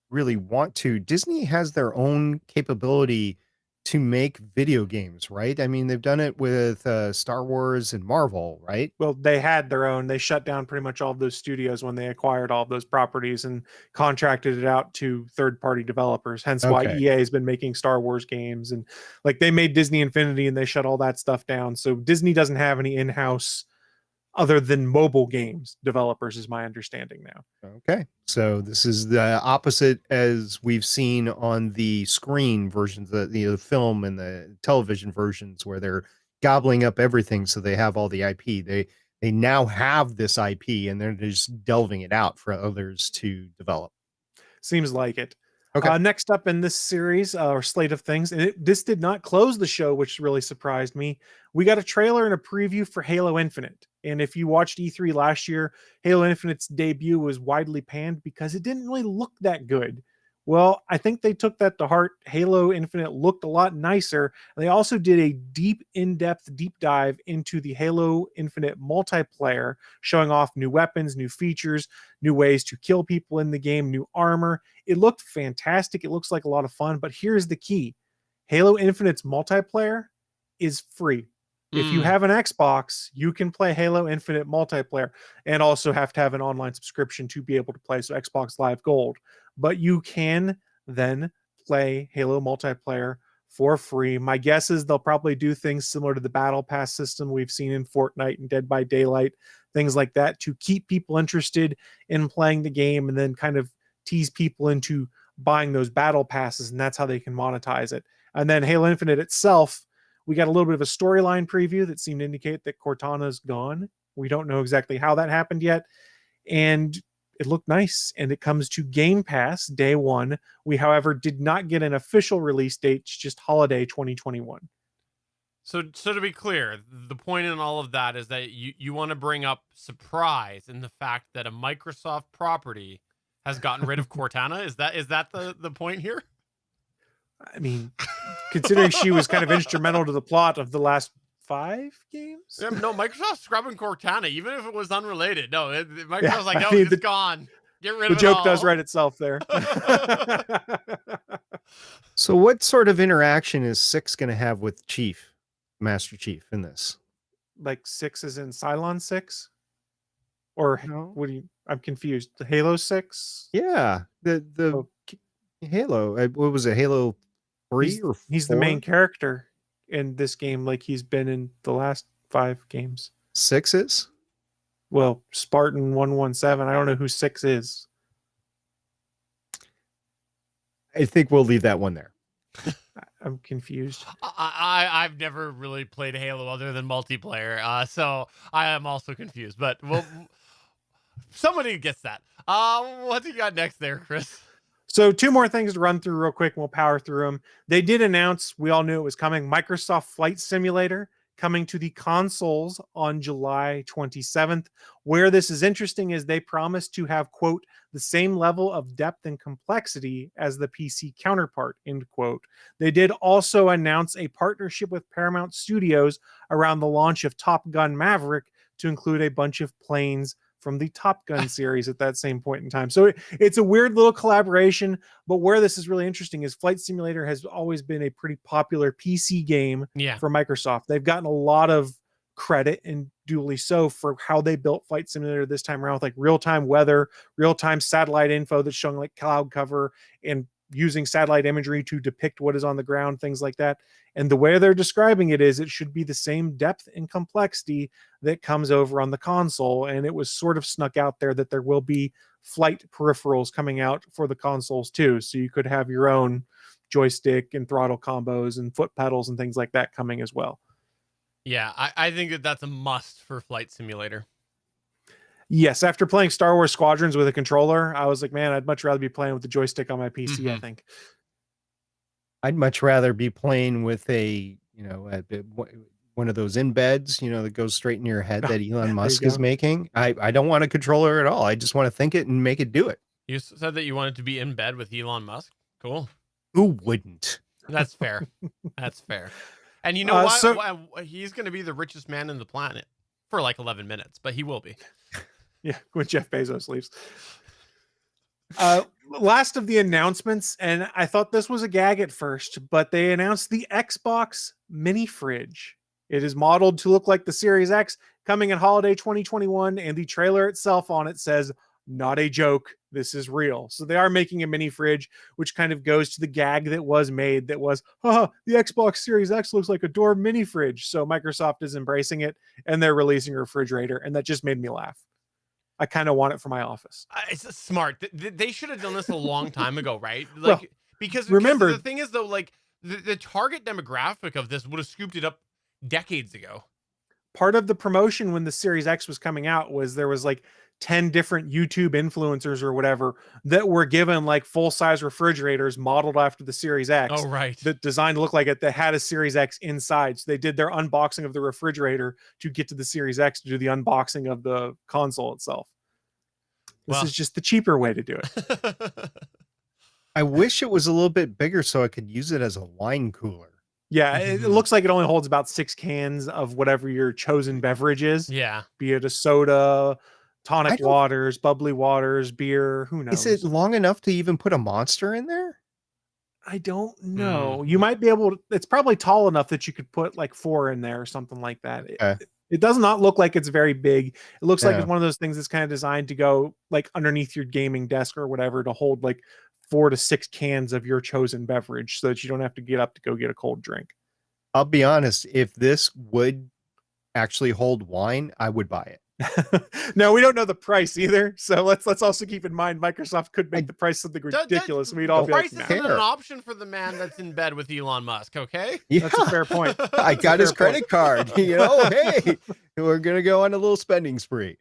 really want to. Disney has their own capability to make video games, right? I mean, they've done it with Star Wars and Marvel, right? Well, they had their own. They shut down pretty much all of those studios when they acquired all of those properties and contracted it out to third-party developers. Hence why Okay. EA has been making Star Wars games, and like they made Disney Infinity and they shut all that stuff down. So Disney doesn't have any in-house other than mobile games developers, is my understanding now. Okay. So this is the opposite as we've seen on the screen versions, the film and the television versions, where they're gobbling up everything so they have all the IP. They now have this IP and they're just delving it out for others to develop. Seems like it. Okay. Next up in this series or slate of things, and this did not close the show, which really surprised me. We got a trailer and a preview for Halo Infinite. And if you watched E3 last year, Halo Infinite's debut was widely panned because it didn't really look that good. Well, I think they took that to heart. Halo Infinite looked a lot nicer. And they also did a in-depth deep dive into the Halo Infinite multiplayer, showing off new weapons, new features, new ways to kill people in the game, new armor. It looked fantastic. It looks like a lot of fun, but here's the key. Halo Infinite's multiplayer is free. If you have an Xbox, you can play Halo Infinite multiplayer and also have to have an online subscription to be able to play, so Xbox Live Gold. But you can then play Halo multiplayer for free. My guess is they'll probably do things similar to the Battle Pass system we've seen in Fortnite and Dead by Daylight, things like that, to keep people interested in playing the game and then kind of tease people into buying those Battle Passes, and that's how they can monetize it. And then Halo Infinite itself, we got a little bit of a storyline preview that seemed to indicate that Cortana's gone. We don't know exactly how that happened yet. And it looked nice. And it comes to Game Pass day one. We, however, did not get an official release date, it's just holiday 2021. So to be clear, the point in all of that is that you want to bring up surprise in the fact that a Microsoft property has gotten rid of Cortana. Is that the point here? I mean, considering she was kind of instrumental to the plot of the last 5 games. Yeah, no, Microsoft's scrubbing Cortana, even if it was unrelated. No, Microsoft's like, no, I mean, it's gone. Get rid The of it joke all. does write itself there. So what sort of interaction is 6 going to have with Master Chief in this? Like 6 is in Cylon 6? Or No. what do you... I'm confused. The Halo 6? Yeah, the Oh. Halo. What was it? Halo 3 or 4? He's the main character in this game, like he's been in the last 5 games. 6 is? Well, Spartan 117. I don't know who 6 is. I think we'll leave that one there. I'm confused. I've never really played Halo other than multiplayer, so I am also confused. But somebody gets that. What do you got next there, Chris? So 2 more things to run through real quick, and we'll power through them. They did announce, we all knew it was coming, Microsoft Flight Simulator coming to the consoles on July 27th. Where this is interesting is they promised to have, quote, the same level of depth and complexity as the PC counterpart, end quote. They did also announce a partnership with Paramount Studios around the launch of Top Gun Maverick to include a bunch of planes from the Top Gun series at that same point in time. So it's a weird little collaboration, but where this is really interesting is Flight Simulator has always been a pretty popular PC game for Microsoft. They've gotten a lot of credit, and duly so, for how they built Flight Simulator this time around with like real-time weather, real-time satellite info that's showing like cloud cover and using satellite imagery to depict what is on the ground, things like that. And the way they're describing it is it should be the same depth and complexity that comes over on the console. And it was sort of snuck out there that there will be flight peripherals coming out for the consoles too. So you could have your own joystick and throttle combos and foot pedals and things like that coming as well. Yeah, I think that's a must for Flight Simulator. Yes, after playing Star Wars Squadrons with a controller, I was like, man, I'd much rather be playing with the joystick on my PC, I think. I'd much rather be playing with one of those embeds, that goes straight in your head that Elon Musk is go. making. I don't want a controller at all. I just want to think it and make it do it. You said that you wanted to be in bed with Elon Musk. Cool. Who wouldn't? That's fair. That's fair. And you know what? He's going to be the richest man in the planet for like 11 minutes, but he will be. Yeah, when Jeff Bezos leaves. Last of the announcements, and I thought this was a gag at first, but they announced the Xbox mini fridge. It is modeled to look like the Series X, coming in holiday 2021, and the trailer itself on it says, "Not a joke, this is real." So they are making a mini fridge, which kind of goes to the gag that was made that was, the Xbox Series X looks like a door mini fridge. So Microsoft is embracing it, and they're releasing a refrigerator, and that just made me laugh. I kind of want it for my office. It's smart. They should have done this a long time ago, right? Well, because remember, the thing is though, like the target demographic of this would have scooped it up decades ago. Part of the promotion when the Series X was coming out was there was like 10 different YouTube influencers or whatever that were given like full-size refrigerators modeled after the Series X. Oh, right. That designed to look like it, that had a Series X inside. So they did their unboxing of the refrigerator to get to the Series X to do the unboxing of the console itself. This is just the cheaper way to do it. I wish it was a little bit bigger so I could use it as a wine cooler. Yeah, it looks like it only holds about 6 cans of whatever your chosen beverage is. Yeah. Be it a soda, tonic waters, bubbly waters, beer, who knows? Is it long enough to even put a Monster in there? I don't know. You might be able to, it's probably tall enough that you could put like 4 in there or something like that. It does not look like it's very big. It looks like it's one of those things that's kind of designed to go like underneath your gaming desk or whatever to hold like 4 to 6 cans of your chosen beverage so that you don't have to get up to go get a cold drink. I'll be honest, if this would actually hold wine, I would buy it. No, we don't know the price either. So let's also keep in mind Microsoft could make the price something ridiculous. We'd all be like, price isn't an option for the man that's in bed with Elon Musk, okay? Yeah. That's a fair point. I got his credit card. Hey, we're gonna go on a little spending spree.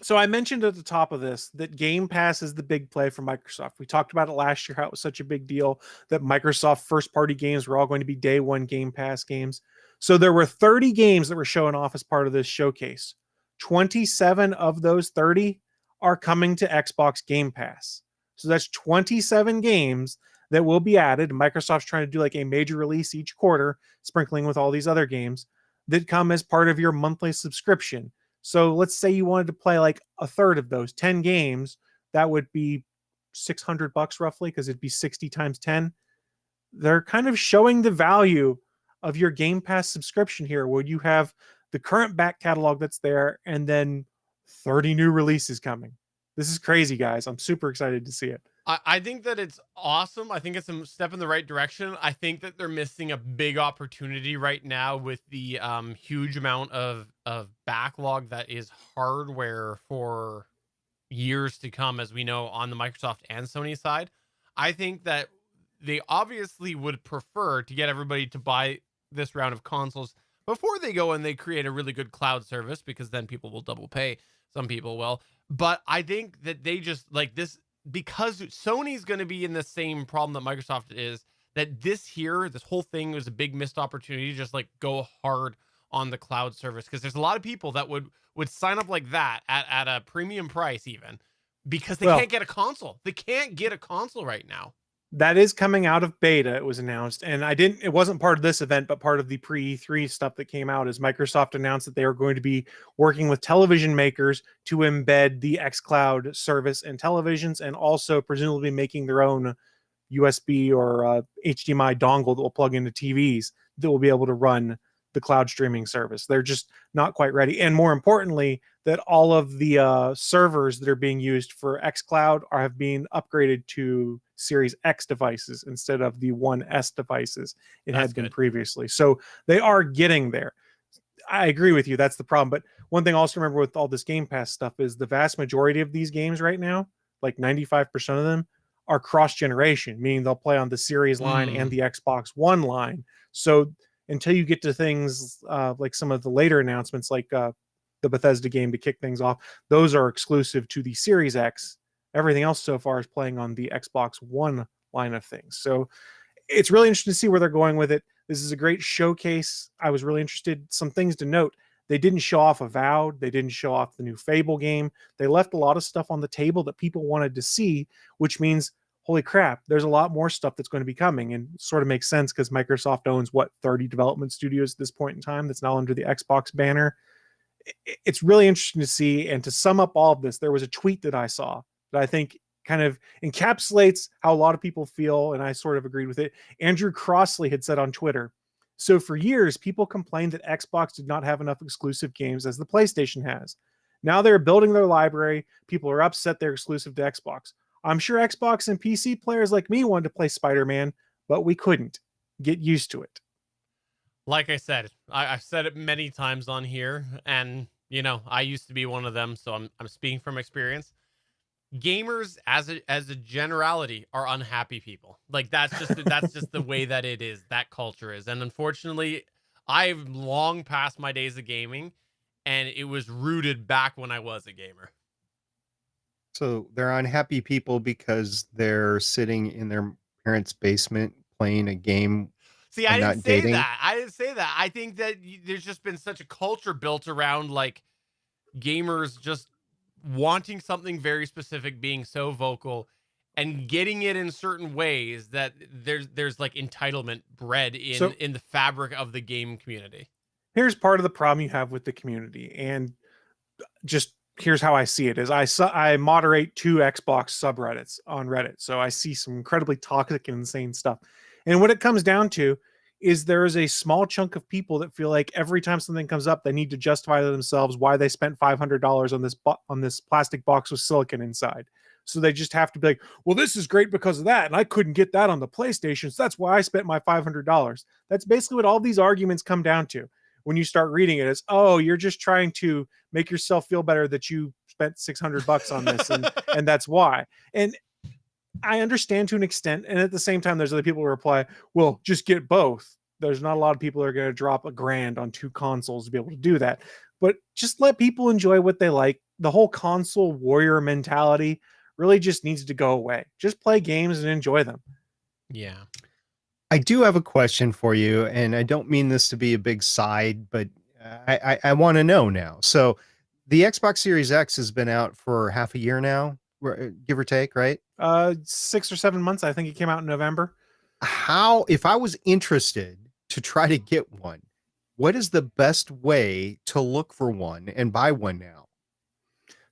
So I mentioned at the top of this that Game Pass is the big play for Microsoft. We talked about it last year, how it was such a big deal that Microsoft first-party games were all going to be day one Game Pass games. So there were 30 games that were showing off as part of this showcase. 27 of those 30 are coming to Xbox Game Pass. So that's 27 games that will be added. Microsoft's trying to do like a major release each quarter, sprinkling with all these other games that come as part of your monthly subscription. So let's say you wanted to play like a third of those 10 games, that would be $600 roughly, because it'd be 60 times 10. They're kind of showing the value of your Game Pass subscription here, where you have the current back catalog that's there and then 30 new releases coming. This is crazy, guys. I'm super excited to see it. I think that it's awesome. I think it's a step in the right direction. I think that they're missing a big opportunity right now with the huge amount of backlog that is hardware for years to come, as we know, on the Microsoft and Sony side. I think that they obviously would prefer to get everybody to buy this round of consoles before they go and they create a really good cloud service, because then people will double pay. Some people will. But I think that they just like this, because Sony's going to be in the same problem that Microsoft is, that this whole thing was a big missed opportunity to just like go hard on the cloud service, because there's a lot of people that would sign up like that at a premium price even, because they can't get a console. They can't get a console right now. That is coming out of beta, it was announced. And it wasn't part of this event, but part of the pre-E3 stuff that came out is Microsoft announced that they are going to be working with television makers to embed the xCloud service in televisions, and also presumably making their own USB or HDMI dongle that will plug into TVs that will be able to run the cloud streaming service. They're just not quite ready. And more importantly, that all of the servers that are being used for xCloud have been upgraded to Series X devices instead of the One S devices it had been previously. So they are getting there. I agree with you. That's the problem. But one thing also remember with all this Game Pass stuff is the vast majority of these games right now, like 95% of them, are cross-generation, meaning they'll play on the Series line and the Xbox One line. So until you get to things like some of the later announcements, like the Bethesda game to kick things off, those are exclusive to the Series X. Everything else so far is playing on the Xbox One line of things. So it's really interesting to see where they're going with it. This is a great showcase. I was really interested. Some things to note. They didn't show off Avowed. They didn't show off the new Fable game. They left a lot of stuff on the table that people wanted to see, which means, holy crap, there's a lot more stuff that's going to be coming. And sort of makes sense because Microsoft owns, 30 development studios at this point in time that's now under the Xbox banner. It's really interesting to see. And to sum up all of this, there was a tweet that I saw that I think kind of encapsulates how a lot of people feel, and I sort of agreed with it. Andrew Crossley had said on Twitter, so for years, people complained that Xbox did not have enough exclusive games as the PlayStation has. Now they're building their library. People are upset they're exclusive to Xbox. I'm sure Xbox and PC players like me wanted to play Spider-Man, but we couldn't. Get used to it. Like I said, I've said it many times on here, and I used to be one of them, so I'm speaking from experience. Gamers, as a generality, are unhappy people. Like that's just the way that it is. That culture is, and unfortunately, I've long passed my days of gaming, and it was rooted back when I was a gamer. So they're unhappy people because they're sitting in their parents' basement playing a game. See, I and didn't not say dating. that. I didn't say that. I think that there's just been such a culture built around like gamers just wanting something very specific, being so vocal, and getting it in certain ways that there's like entitlement bred in the fabric of the game community. Here's part of the problem you have with the community, and just here's how I see it: is I moderate 2 Xbox subreddits on Reddit, so I see some incredibly toxic and insane stuff. And what it comes down to is there is a small chunk of people that feel like every time something comes up, they need to justify to themselves why they spent $500 on this plastic box with silicon inside. So they just have to be like, well, this is great because of that, and I couldn't get that on the PlayStation, so that's why I spent my $500. That's basically what all these arguments come down to. When you start reading it, is, oh, you're just trying to make yourself feel better that you spent $600 on this, and that's why. And I understand to an extent, and at the same time, there's other people who reply, well, just get both. There's not a lot of people that are going to drop $1,000 on 2 consoles to be able to do that. But just let people enjoy what they like. The whole console warrior mentality really just needs to go away. Just play games and enjoy them. Yeah. I do have a question for you, and I don't mean this to be a big side, but I want to know now. So the Xbox Series X has been out for half a year now, give or take, right? 6 or 7 months. I think it came out in November. If I was interested to try to get one, what is the best way to look for one and buy one now?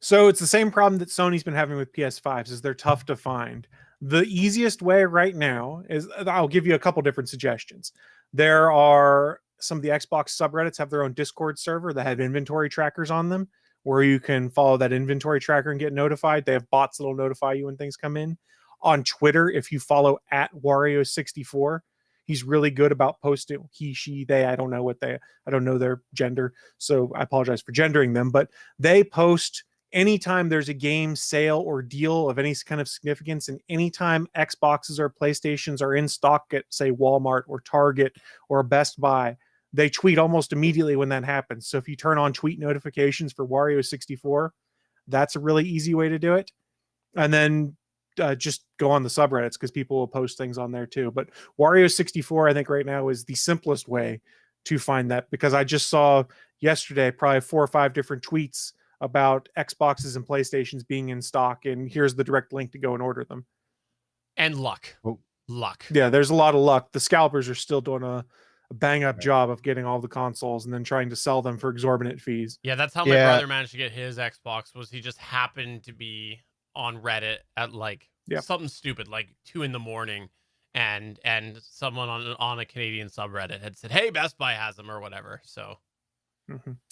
So it's the same problem that Sony's been having with PS5s, is they're tough to find. The easiest way right now is, I'll give you a couple different suggestions. There are some of the Xbox subreddits have their own Discord server that have inventory trackers on them, where you can follow that inventory tracker and get notified. They have bots that'll notify you when things come in. On Twitter, if you follow @Wario64, he's really good about posting he, she, they. I don't know their gender, so I apologize for gendering them, but they post anytime there's a game sale or deal of any kind of significance, and anytime Xboxes or PlayStations are in stock at, say, Walmart or Target or Best Buy, they tweet almost immediately when that happens. So if you turn on tweet notifications for Wario64, that's a really easy way to do it. And then just go on the subreddits, because people will post things on there too. But Wario64, I think right now is the simplest way to find that, because I just saw yesterday probably 4 or 5 different tweets about Xboxes and PlayStations being in stock, and here's the direct link to go and order them. And luck. Oh. Luck. Yeah, there's a lot of luck. The scalpers are still doing a bang up job of getting all the consoles and then trying to sell them for exorbitant fees. Yeah, that's how my brother managed to get his Xbox, was he just happened to be on Reddit at something stupid, like 2 a.m, and someone on a Canadian subreddit had said, hey, Best Buy has them or whatever. So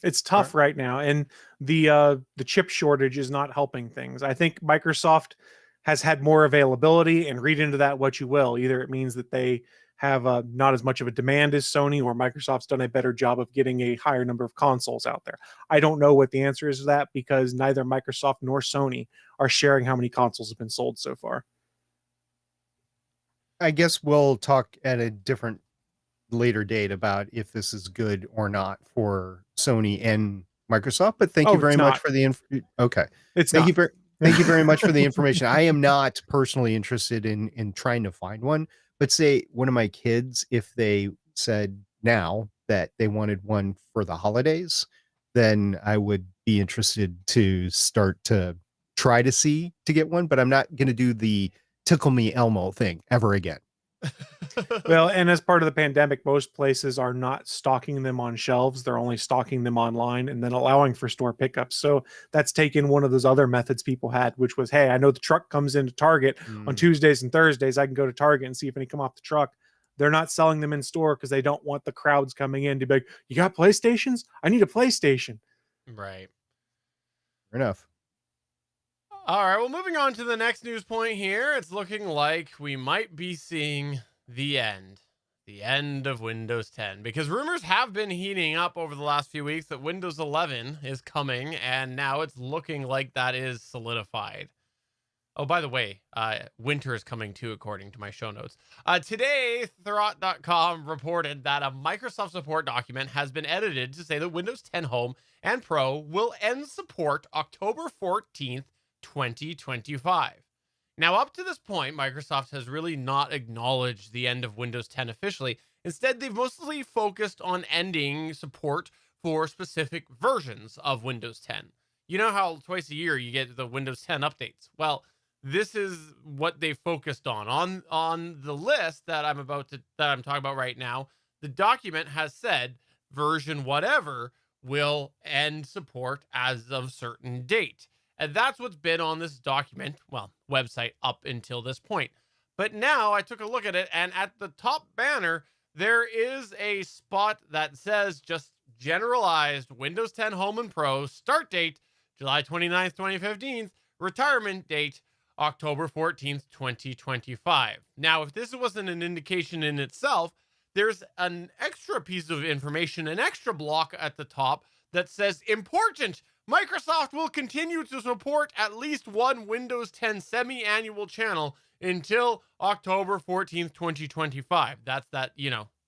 it's tough right now, and the chip shortage is not helping things. I think Microsoft has had more availability, and read into that what you will. Either it means that they have not as much of a demand as Sony, or Microsoft's done a better job of getting a higher number of consoles out there. I don't know what the answer is to that, because neither Microsoft nor Sony are sharing how many consoles have been sold so far. I guess we'll talk at a different later date about if this is good or not for Sony and Microsoft, but thank you very much for the okay. Thank you very much for the information. I am not personally interested in trying to find one, But say one of my kids, if they said now that they wanted one for the holidays, then I would be interested to start to try to see to get one, but I'm not going to do the tickle me Elmo thing ever again. Well, and as part of the pandemic, most places are not stocking them on shelves. They're only stocking them online and then allowing for store pickups. So that's taken one of those other methods people had, which was, hey, I know the truck comes into Target on Tuesdays and Thursdays. I can go to Target and see if any come off the truck. They're not selling them in store because they don't want the crowds coming in to be like, you got PlayStations? I need a PlayStation. Right. Fair enough. All right. Well, moving on to the next news point here. It's looking like we might be seeing the end of Windows 10, because rumors have been heating up over the last few weeks that Windows 11 is coming, and now it's looking like that is solidified. Oh, by the way, winter is coming too, according to my show notes. Today, Thurrott.com reported that a Microsoft support document has been edited to say that Windows 10 Home and Pro will end support October 14th, 2025. Now, up to this point, Microsoft has really not acknowledged the end of Windows 10 officially. Instead, they've mostly focused on ending support for specific versions of Windows 10. You know how twice a year you get the Windows 10 updates? Well, this is what they focused on. On the list that I'm talking about right now, the document has said version whatever will end support as of certain date. And that's what's been on this document, well, website up until this point. But now I took a look at it, and at the top banner, there is a spot that says just generalized Windows 10 Home and Pro, start date July 29th, 2015, retirement date October 14th, 2025. Now, if this wasn't an indication in itself, there's an extra piece of information, an extra block at the top that says important. Microsoft will continue to support at least one Windows 10 semi-annual channel until October 14th, 2025. That's that,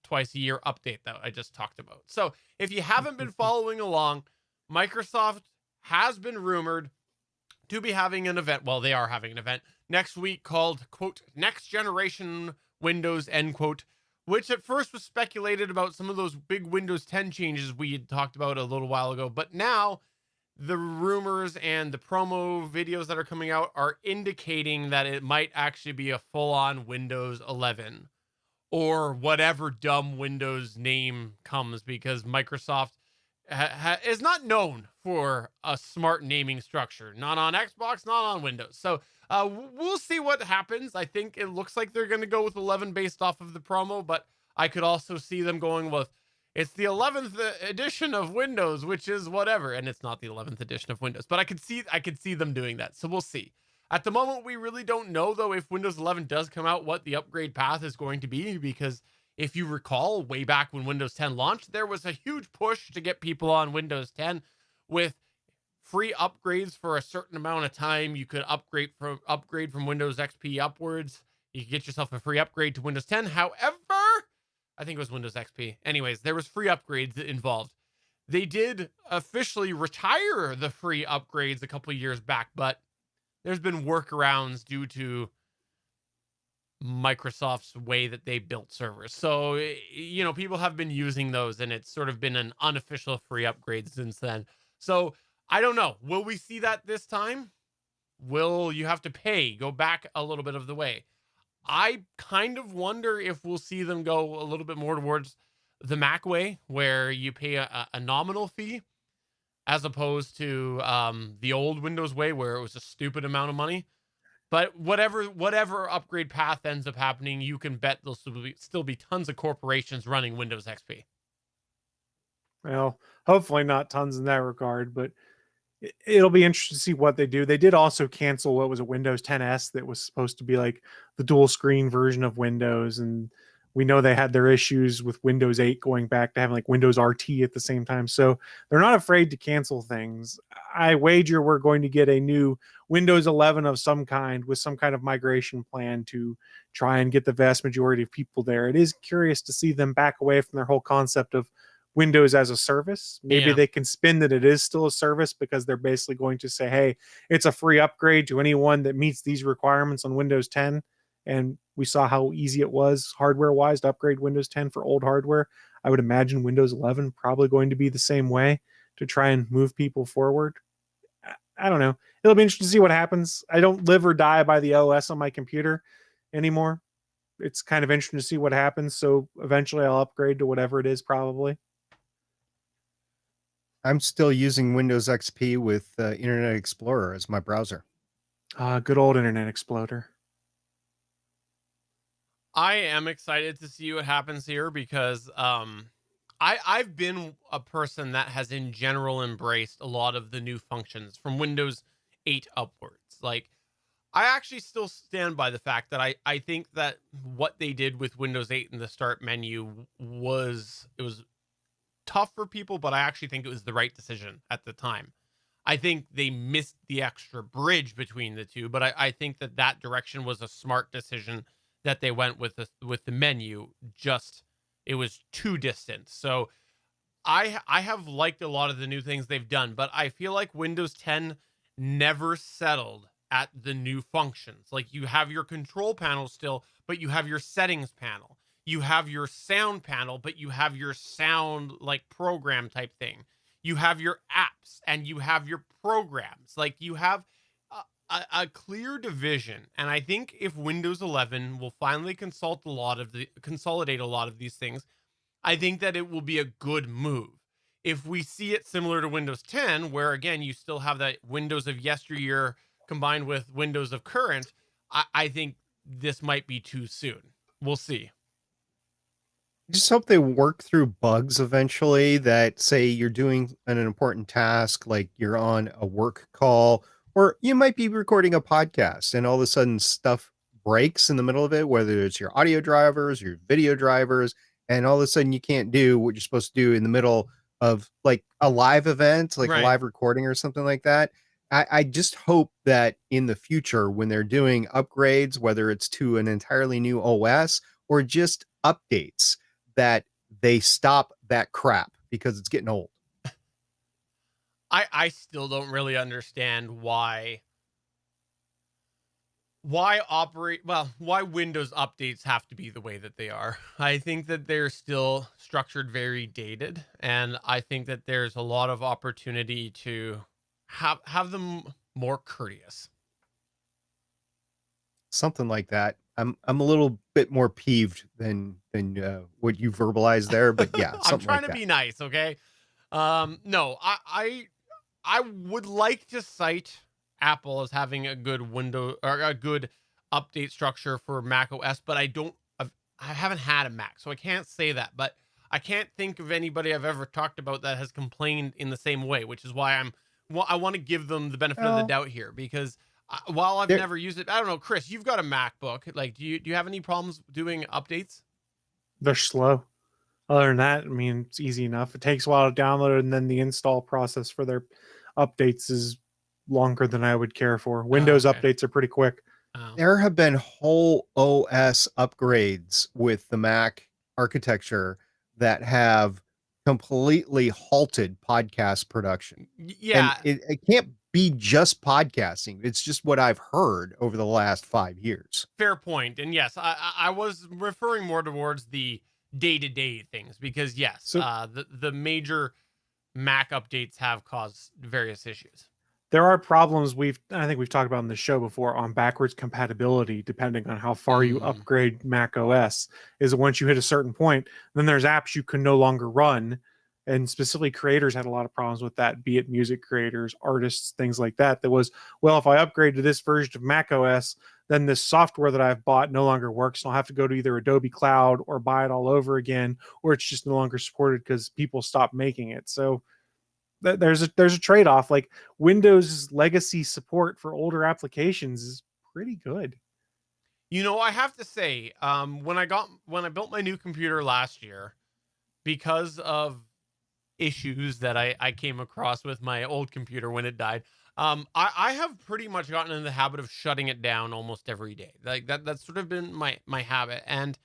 twice a year update that I just talked about. So if you haven't been following along, Microsoft has been rumored to be having an event. Well, they are having an event next week called, quote, Next Generation Windows, end quote, which at first was speculated about some of those big Windows 10 changes we had talked about a little while ago. But now the rumors and the promo videos that are coming out are indicating that it might actually be a full-on Windows 11 or whatever dumb Windows name comes, because Microsoft is not known for a smart naming structure. Not on Xbox, not on Windows. So we'll see what happens. I think it looks like they're going to go with 11 based off of the promo, but I could also see them going with, it's the 11th edition of Windows, which is whatever. And it's not the 11th edition of Windows, but I could see them doing that. So we'll see. At the moment, we really don't know, though, if Windows 11 does come out, what the upgrade path is going to be, because if you recall, way back when Windows 10 launched, there was a huge push to get people on Windows 10 with free upgrades for a certain amount of time. You could upgrade from Windows XP upwards. You could get yourself a free upgrade to Windows 10. However, I think it was Windows XP. Anyways, there was free upgrades involved. They did officially retire the free upgrades a couple of years back, but there's been workarounds due to Microsoft's way that they built servers. So, people have been using those, and it's sort of been an unofficial free upgrade since then. So I don't know. Will we see that this time? Will you have to pay, go back a little bit of the way? I kind of wonder if we'll see them go a little bit more towards the Mac way, where you pay a nominal fee, as opposed to the old Windows way, where it was a stupid amount of money. But whatever upgrade path ends up happening, you can bet there'll still be tons of corporations running Windows XP. Well, hopefully not tons in that regard, but it'll be interesting to see what they do. They did also cancel what was a Windows 10S that was supposed to be like the dual screen version of Windows. And we know they had their issues with Windows 8 going back to having like Windows RT at the same time. So they're not afraid to cancel things. I wager we're going to get a new Windows 11 of some kind with some kind of migration plan to try and get the vast majority of people there. It is curious to see them back away from their whole concept of Windows as a service. Maybe they can spin that it is still a service, because they're basically going to say, hey, it's a free upgrade to anyone that meets these requirements on Windows 10. and we saw how easy it was hardware wise to upgrade Windows 10 for old hardware. I would imagine Windows 11 probably going to be the same way to try and move people forward. I don't know. It'll be interesting to see what happens. I don't live or die by the OS on my computer anymore. It's kind of interesting to see what happens. So eventually I'll upgrade to whatever it is, probably. I'm still using Windows XP with Internet Explorer as my browser. Good old Internet Explorer. I am excited to see what happens here because I've been a person that has in general embraced a lot of the new functions from Windows 8 upwards. Like, I actually still stand by the fact that I think that what they did with Windows 8 in the start menu was tough for people, but I actually think it was the right decision at the time. I think they missed the extra bridge between the two, but I think that direction was a smart decision that they went with the menu. Just it was too distant. So I have liked a lot of the new things they've done, but I feel like Windows 10 never settled at the new functions. Like, you have your control panel still, but you have your settings panel. You have your sound panel, but you have your sound like program type thing. You have your apps and you have your programs. Like, you have a clear division. And I think if Windows 11 will finally consolidate a lot of these things, I think that it will be a good move. If we see it similar to Windows 10, where again, you still have that Windows of yesteryear combined with Windows of current, I think this might be too soon. We'll see. I just hope they work through bugs eventually that say you're doing an important task, like you're on a work call, or you might be recording a podcast and all of a sudden stuff breaks in the middle of it, whether it's your audio drivers, your video drivers, and all of a sudden you can't do what you're supposed to do in the middle of like a live event, like Right. a live recording or something like that. I just hope that in the future, when they're doing upgrades, whether it's to an entirely new OS or just updates, that they stop that crap because it's getting old. I still don't really understand why Windows updates have to be the way that they are. I think that they're still structured very dated, and I think that there's a lot of opportunity to have them more courteous. Something like that. I'm a little bit more peeved than what you verbalized there, but yeah, I'm something trying like to that. be nice, okay? No, I would like to cite Apple as having a good window or a good update structure for Mac OS, but I haven't had a Mac, so I can't say that. But I can't think of anybody I've ever talked about that has complained in the same way, which is why I want to give them the benefit of the Well, doubt here, because while I've there, never used it, I don't know, Chris, you've got a MacBook. Like, do you have any problems doing updates? They're slow. Other than that, I mean, it's easy enough. It takes a while to download, and then the install process for their updates is longer than I would care for. Windows Okay. updates are pretty quick. Oh. there have been whole OS upgrades with the Mac architecture that have completely halted podcast production. Yeah, And it can't be just podcasting. It's just what I've heard over the last 5 years. fair point. And yes, I was referring more towards the day-to-day things, because yes, So the major Mac updates have caused various issues. there are problems I think we've talked about in the show before on backwards compatibility, depending on how far you upgrade Mac OS. Is that once you hit a certain point, then there's apps you can no longer run. And specifically creators had a lot of problems with that, be it music creators, artists, things like that. That was, well, if I upgrade to this version of Mac OS, then this software that I've bought no longer works. And I'll have to go to either Adobe Cloud or buy it all over again, or it's just no longer supported because people stopped making it. So there's a trade-off. Like, Windows legacy support for older applications is pretty good. You know, I have to say, when I built my new computer last year, because of issues that I came across with my old computer when it died, I have pretty much gotten in the habit of shutting it down almost every day. Like, that's sort of been my habit, and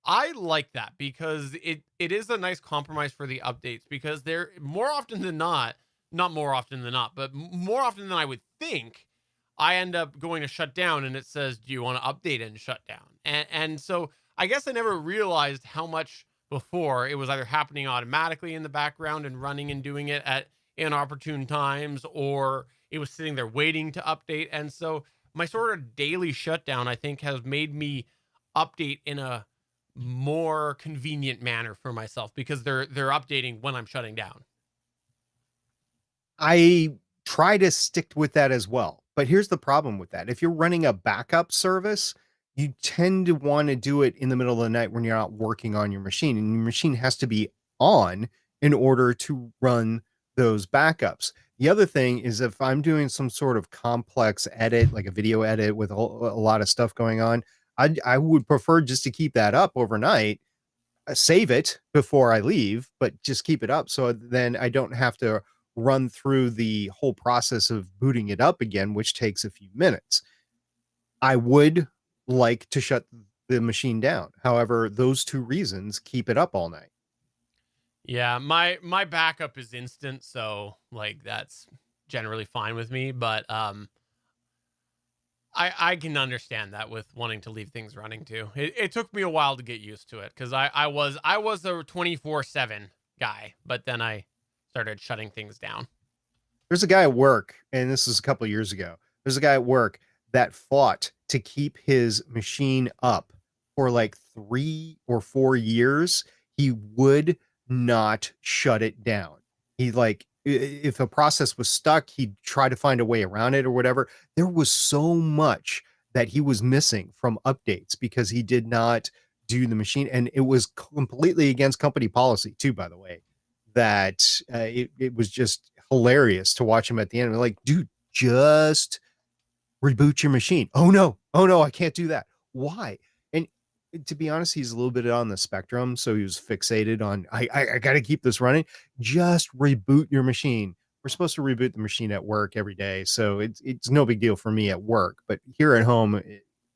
I like that because it is a nice compromise for the updates, because they're more often than not more often than I would think, I end up going to shut down and it says, do you want to update and shut down? And so I guess I never realized how much before it was either happening automatically in the background and running and doing it at inopportune times, or it was sitting there waiting to update. And so my sort of daily shutdown, I think, has made me update in a more convenient manner for myself because they're updating when I'm shutting down. I try to stick with that as well. But here's the problem with that. If you're running a backup service, you tend to want to do it in the middle of the night when you're not working on your machine, and your machine has to be on in order to run those backups. The other thing is if I'm doing some sort of complex edit, like a video edit with a lot of stuff going on, I would prefer just to keep that up overnight, save it before I leave, but just keep it up so then I don't have to run through the whole process of booting it up again, which takes a few minutes. I would like to shut the machine down. However, those two reasons keep it up all night. Yeah, my backup is instant, so like that's generally fine with me, but I can understand that with wanting to leave things running too. It took me a while to get used to it because I was a 24/7 guy, but then I started shutting things down. There's a guy at work, and this is a couple of years ago. There's a guy at work that fought to keep his machine up for like 3 or 4 years. He would not shut it down. He like if a process was stuck, he'd try to find a way around it or whatever. There was so much that he was missing from updates because he did not do the machine, and it was completely against company policy too, by the way. That it was just hilarious to watch him at the end. Like, dude, just reboot your machine. Oh no, I can't do that. Why? And to be honest, he's a little bit on the spectrum, so he was fixated on I got to keep this running. Just reboot your machine. We're supposed to reboot the machine at work every day, so it's no big deal for me at work. But here at home,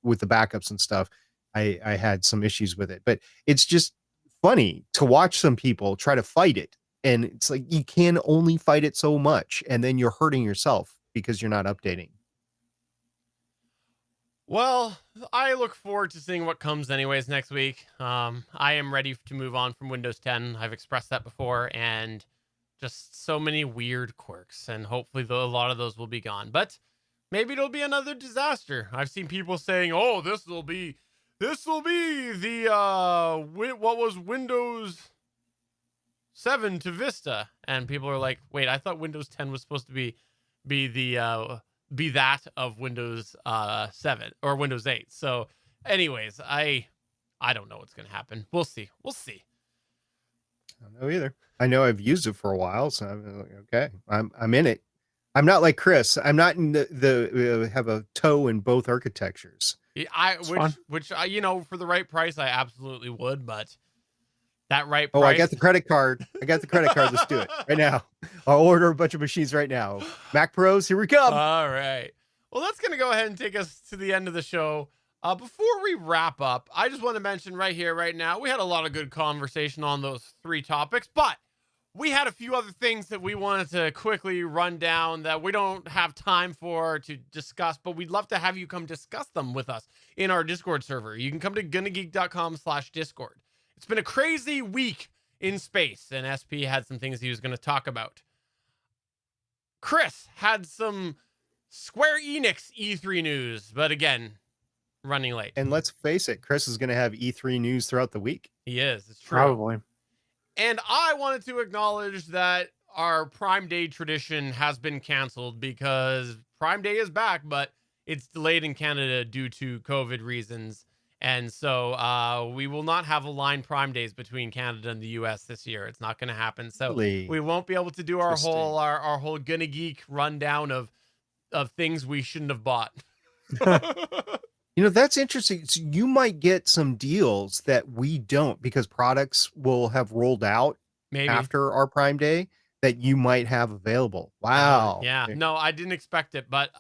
with the backups and stuff, I had some issues with it. But it's just funny to watch some people try to fight it. And it's like you can only fight it so much, and then you're hurting yourself because you're not updating. Well, I look forward to seeing what comes anyways next week. I am ready to move on from Windows 10. I've expressed that before, and just so many weird quirks, and hopefully a lot of those will be gone. But maybe it'll be another disaster. I've seen people saying, "Oh, this will be the what was Windows 7 to Vista," and people are like, "Wait, I thought Windows 10 was supposed to be that of Windows 7 or Windows 8." So, anyways, I don't know what's gonna happen. We'll see. I don't know either. I know I've used it for a while, so I'm like, okay, I'm in it. I'm not like Chris. I'm not in the have a toe in both architectures. Yeah, fun. which for the right price, I absolutely would, but that right Oh, price. I got the credit card. Let's do it right now. I'll order a bunch of machines right now. Mac Pros, here we come. All right. Well, that's going to go ahead and take us to the end of the show. Before we wrap up, I just want to mention right here, right now, we had a lot of good conversation on those 3 topics, but we had a few other things that we wanted to quickly run down that we don't have time for to discuss, but we'd love to have you come discuss them with us in our Discord server. You can come to gonnageek.com/Discord. It's been a crazy week in space, and SP had some things he was going to talk about. Chris had some Square Enix E3 news, but again, running late. And let's face it, Chris is going to have E3 news throughout the week. He is. It's true. Probably. And I wanted to acknowledge that our Prime Day tradition has been canceled because Prime Day is back, but it's delayed in Canada due to COVID reasons. And so we will not have aligned Prime Days between Canada and the US this year. It's not going to happen. So Really? we won't be able to do our Interesting. whole Gonna Geek rundown of things we shouldn't have bought. That's interesting. So you might get some deals that we don't because products will have rolled out Maybe. after our Prime Day that you might have available. Wow. Yeah. No, I didn't expect it, but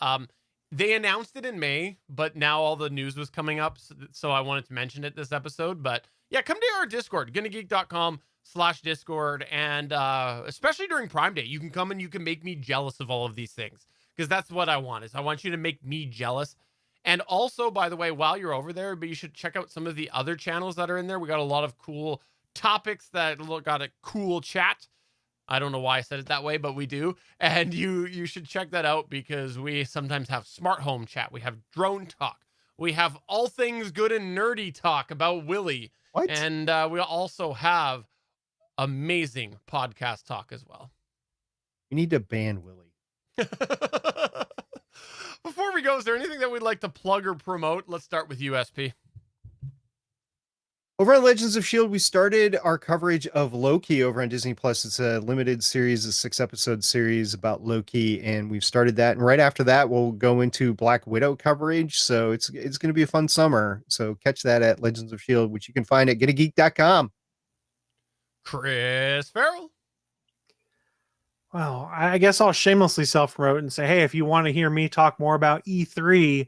they announced it in May, but now all the news was coming up, so I wanted to mention it this episode. But yeah, come to our Discord, gonnageek.com/Discord, and especially during Prime Day, you can come and you can make me jealous of all of these things because that's what I want. Is I want you to make me jealous. And also, by the way, while you're over there, but you should check out some of the other channels that are in there. We got a lot of cool topics that got a cool chat. I don't know why I said it that way, but we do. And you should check that out because we sometimes have smart home chat. We have drone talk. We have all things good and nerdy talk about Willie. What? And we also have amazing podcast talk as well. You need to ban Willie. Before we go, is there anything that we'd like to plug or promote? Let's start with USP. Over on Legends of S.H.I.E.L.D., we started our coverage of Loki over on Disney Plus. It's a limited series, a 6-episode series about Loki, and we've started that. And right after that, we'll go into Black Widow coverage. So it's going to be a fun summer. So catch that at Legends of S.H.I.E.L.D., which you can find at getageek.com. Chris Farrell. Well, I guess I'll shamelessly self-promote and say, hey, if you want to hear me talk more about E3,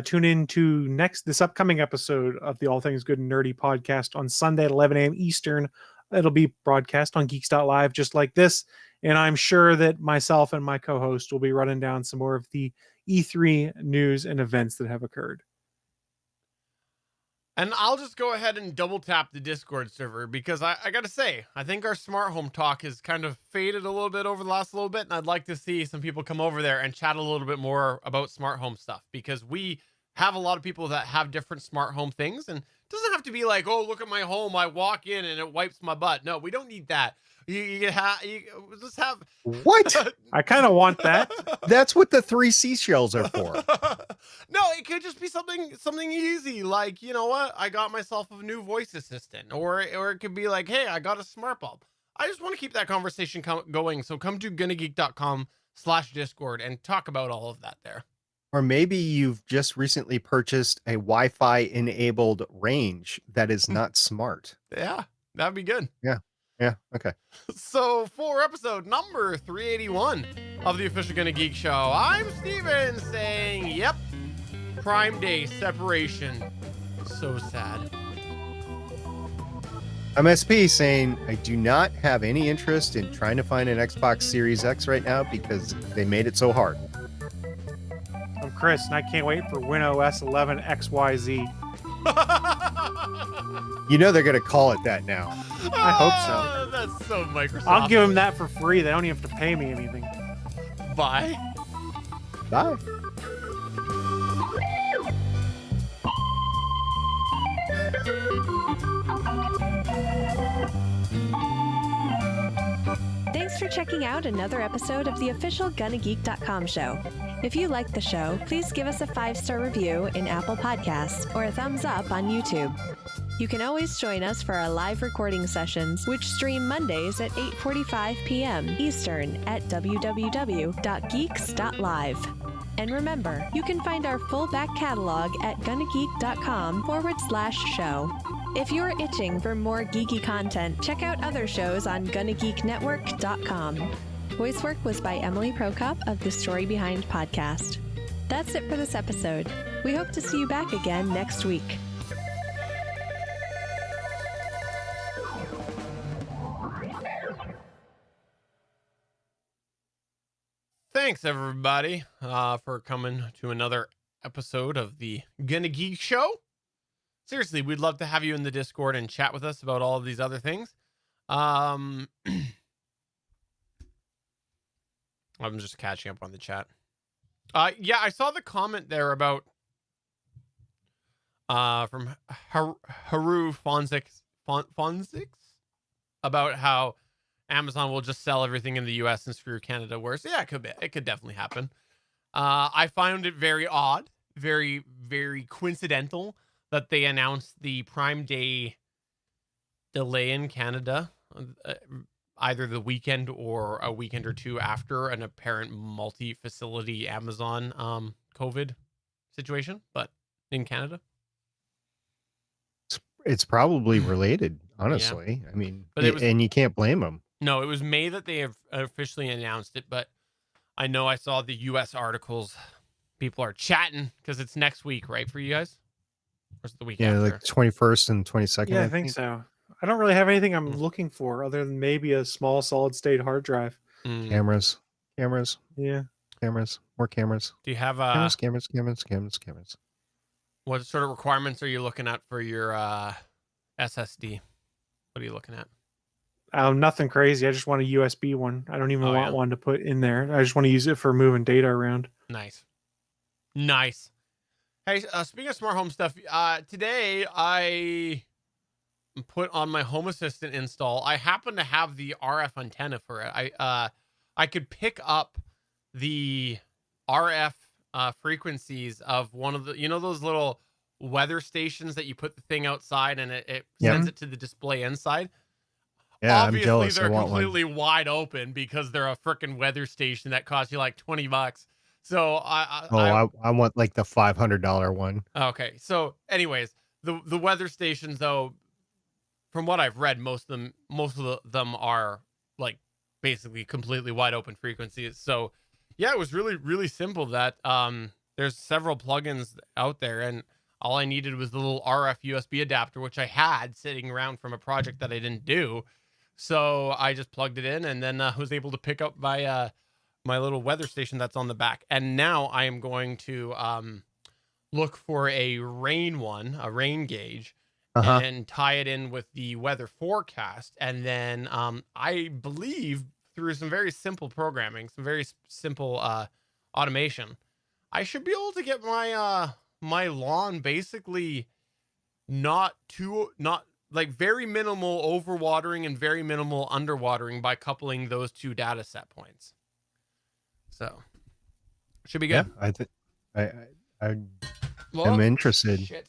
tune in to this upcoming episode of the All Things Good and Nerdy podcast on Sunday at 11 a.m. Eastern. It'll be broadcast on Geeks.live just like this. And I'm sure that myself and my co-host will be running down some more of the E3 news and events that have occurred. And I'll just go ahead and double tap the Discord server because I got to say, I think our smart home talk has kind of faded a little bit over the last little bit. And I'd like to see some people come over there and chat a little bit more about smart home stuff because we have a lot of people that have different smart home things. And it doesn't have to be like, oh, look at my home. I walk in and it wipes my butt. No, we don't need that. You just have What? I kind of want that. That's what the 3 seashells are for. No, it could just be something easy, like, you know what, I got myself a new voice assistant, or it could be like, hey, I got a smart bulb. I just want to keep that conversation going, so come to gonnageek.com/discord and talk about all of that there. Or maybe you've just recently purchased a Wi-Fi enabled range that is not smart. Yeah, that'd be good. Yeah, okay. So for episode number 381 of the Official Gonna Geek Show, I'm Steven saying, yep, Prime Day separation. So sad. I'm SP saying I do not have any interest in trying to find an Xbox Series X right now because they made it so hard. I'm Chris, and I can't wait for WinOS 11 XYZ. You know they're going to call it that now. I hope so. Oh, that's so Microsoft. I'll give them that for free. They don't even have to pay me anything. Bye. Bye. Thanks for checking out another episode of the official GonnaGeek.com show. If you like the show, please give us a 5-star review in Apple Podcasts or a thumbs up on YouTube. You can always join us for our live recording sessions, which stream Mondays at 8:45 p.m. Eastern at www.geeks.live. And remember, you can find our full back catalog at gonnageek.com/show. If you're itching for more geeky content, check out other shows on GonnaGeekNetwork.com. Voice work was by Emily Prokop of The Story Behind podcast. That's it for this episode. We hope to see you back again next week. Thanks, everybody, for coming to another episode of the Gonna Geek Show. Seriously, we'd love to have you in the Discord and chat with us about all of these other things. I'm just catching up on the chat. Yeah, I saw the comment there about from Haru Fonzix about how Amazon will just sell everything in the US and screw Canada worse. Yeah, it could definitely happen. I found it very odd, very, very coincidental that they announced the Prime Day delay in Canada, either the weekend or a weekend or two after an apparent multi-facility Amazon COVID situation, but in Canada. It's probably related, honestly. I mean, But it was- and you can't blame them. No, it was May that they have officially announced it, but I know I saw the US articles. People are chatting because it's next week, right, for you guys? Or is it the week Yeah, after? like 21st and 22nd. Yeah, I think so. I don't really have anything I'm looking for other than maybe a small solid state hard drive. Mm. Cameras. Yeah. more cameras. Do you have Cameras. what sort of requirements are you looking at for your SSD? What are you looking at? Nothing crazy. I just want a USB one. I don't even Oh, want yeah. one to put in there. I just want to use it for moving data around. Nice. Hey, speaking of smart home stuff, today I put on my Home Assistant install. I happen to have the RF antenna for it. I could pick up the RF frequencies of one of the, those little weather stations that you put the thing outside and it Yep. sends it to the display inside. Yeah, Obviously, I'm jealous. I they're want one. completely wide open because they're a freaking weather station that costs you like $20. So I want like the $500 one. okay. So, anyways, the weather stations, though, from what I've read, most of them are like basically completely wide open frequencies. So, yeah, it was really really simple. That there's several plugins out there, and all I needed was the little RF USB adapter, which I had sitting around from a project that I didn't do. So I just plugged it in, and then was able to pick up my my little weather station that's on the back. And now I am going to look for a rain gauge, Uh-huh. and tie it in with the weather forecast. And then I believe through some very simple programming, some very simple automation, I should be able to get my my lawn basically not like very minimal overwatering and very minimal underwatering by coupling those two data set points. So should be Yeah, good. I think I Well, am interested. shit.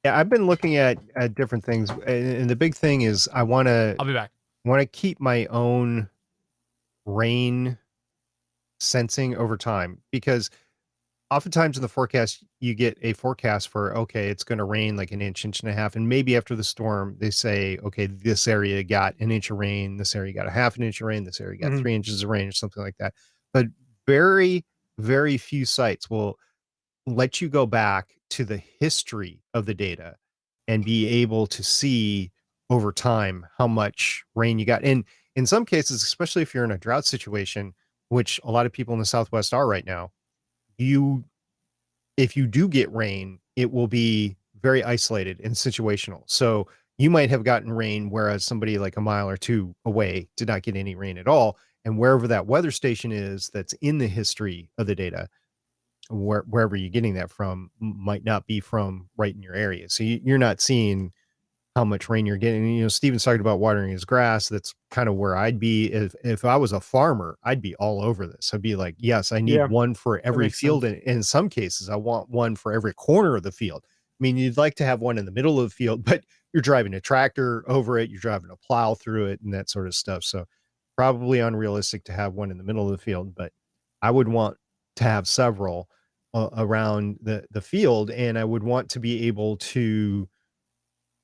Yeah, I've been looking at different things, and the big thing is I want I'll be back. to keep my own rain sensing over time, because oftentimes in the forecast you get a forecast for, okay, it's going to rain like an inch and a half, and maybe after the storm they say, okay, this area got an inch of rain, this area got a half an inch of rain, this area got Mhm. 3 inches of rain, or something like that. But very very few sites will let you go back to the history of the data and be able to see over time how much rain you got. And in some cases, especially if you're in a drought situation, which a lot of people in the Southwest are right now, if you do get rain, it will be very isolated and situational. So you might have gotten rain, whereas somebody like a mile or two away did not get any rain at all. And wherever that weather station is that's in the history of the data, wherever you're getting that from might not be from right in your area. So you're not seeing how much rain you're getting. You know, Steven's talking about watering his grass. That's kind of where I'd be if I was a farmer. I'd be all over this. I'd be like, yes, I need Yeah, one for every makes field. sense. And in some cases, I want one for every corner of the field. I mean, you'd like to have one in the middle of the field, but you're driving a tractor over it, you're driving a plow through it, and that sort of stuff. So probably unrealistic to have one in the middle of the field, but I would want to have several around the field, and I would want to be able to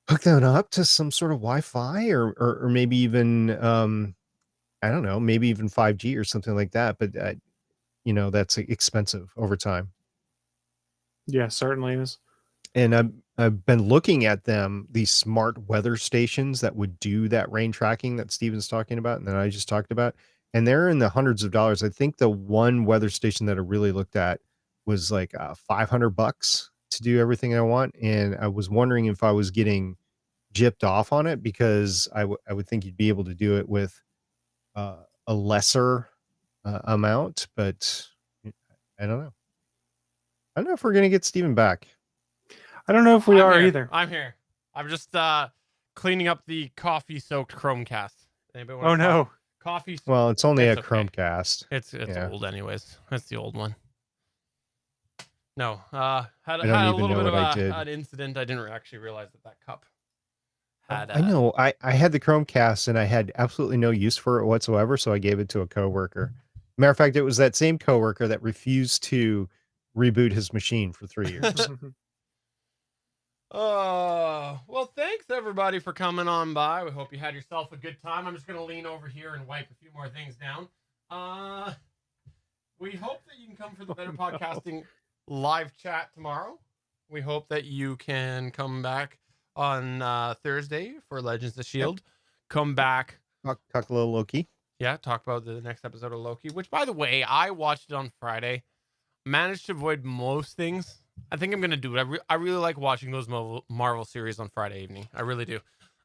hook that up to some sort of Wi-Fi, or maybe even I don't know, maybe even 5G or something like that. But you know, that's expensive over time. Yeah, certainly is. And I've been looking at them, these smart weather stations that would do that rain tracking that Steven's talking about and that I just talked about, and they're in the hundreds of dollars. I think the one weather station that I really looked at was like $500 to do everything I want, and I was wondering if I was getting gypped off on it, because I would think you'd be able to do it with a lesser amount, but I don't know. I don't know if we're gonna get Steven back. I don't know if we I'm are here. either. I'm here. I'm just cleaning up the coffee-soaked Chromecast. Anybody want Oh no. coffee? Well, it's only That's a okay. Chromecast. It's Yeah. old anyways. That's the old one. No, had I a don't little even know bit of what I did. an incident. I didn't actually realize that cup had. I know. I had the Chromecast and I had absolutely no use for it whatsoever, so I gave it to a coworker. Matter of fact, it was that same coworker that refused to reboot his machine for 3 years. Well, thanks everybody for coming on by. We hope you had yourself a good time. I'm just gonna lean over here and wipe a few more things down. We hope that you can come for the Better Podcasting live chat tomorrow. We hope that you can come back on Thursday for Legends of Shield. Come back. Talk a little Loki. Yeah, talk about the next episode of Loki, which, by the way, I watched it on Friday. Managed to avoid most things. I think I'm gonna do it. I really like watching those Marvel series on Friday evening. I really do.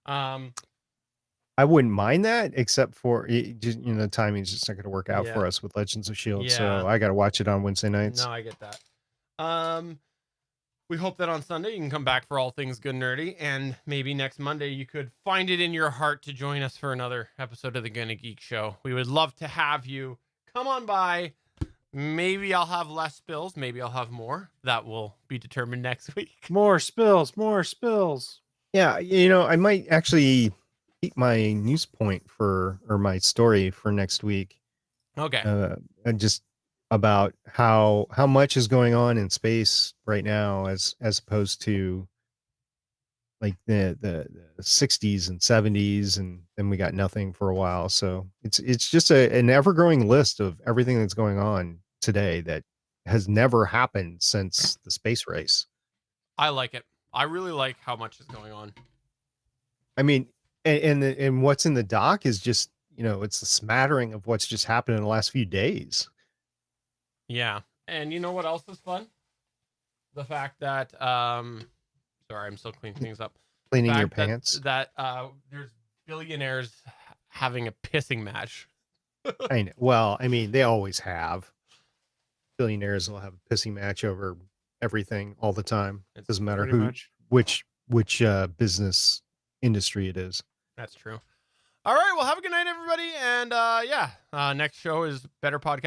I wouldn't mind that, except for just, the timing's just not going to work out Yeah. for us with Legends of Shield. Yeah. So I got to watch it on Wednesday nights. No, I get that. We hope that on Sunday you can come back for all things good nerdy, and maybe next Monday you could find it in your heart to join us for another episode of the Gonna Geek Show. We would love to have you. Come on by. Maybe I'll have less spills. Maybe I'll have more. That will be determined next week. More spills, more spills. Yeah, I might actually keep my news point or my story for next week. Okay. And just about how much is going on in space right now as opposed to like the 60s and 70s, and then we got nothing for a while. So it's just an ever-growing list of everything that's going on today that has never happened since the space race. I like it. I really like how much is going on. I mean, and what's in the doc is just, it's a smattering of what's just happened in the last few days. Yeah. And you know what else is fun? The fact that sorry, I'm still cleaning things up. Cleaning Fact your that- pants. That there's billionaires having a pissing match. I know. Well, I mean, they always have. Billionaires will have a pissing match over everything all the time. It doesn't matter Pretty who, much. which business industry it is. That's true. All right. Well, have a good night, everybody. And next show is Better Podcast.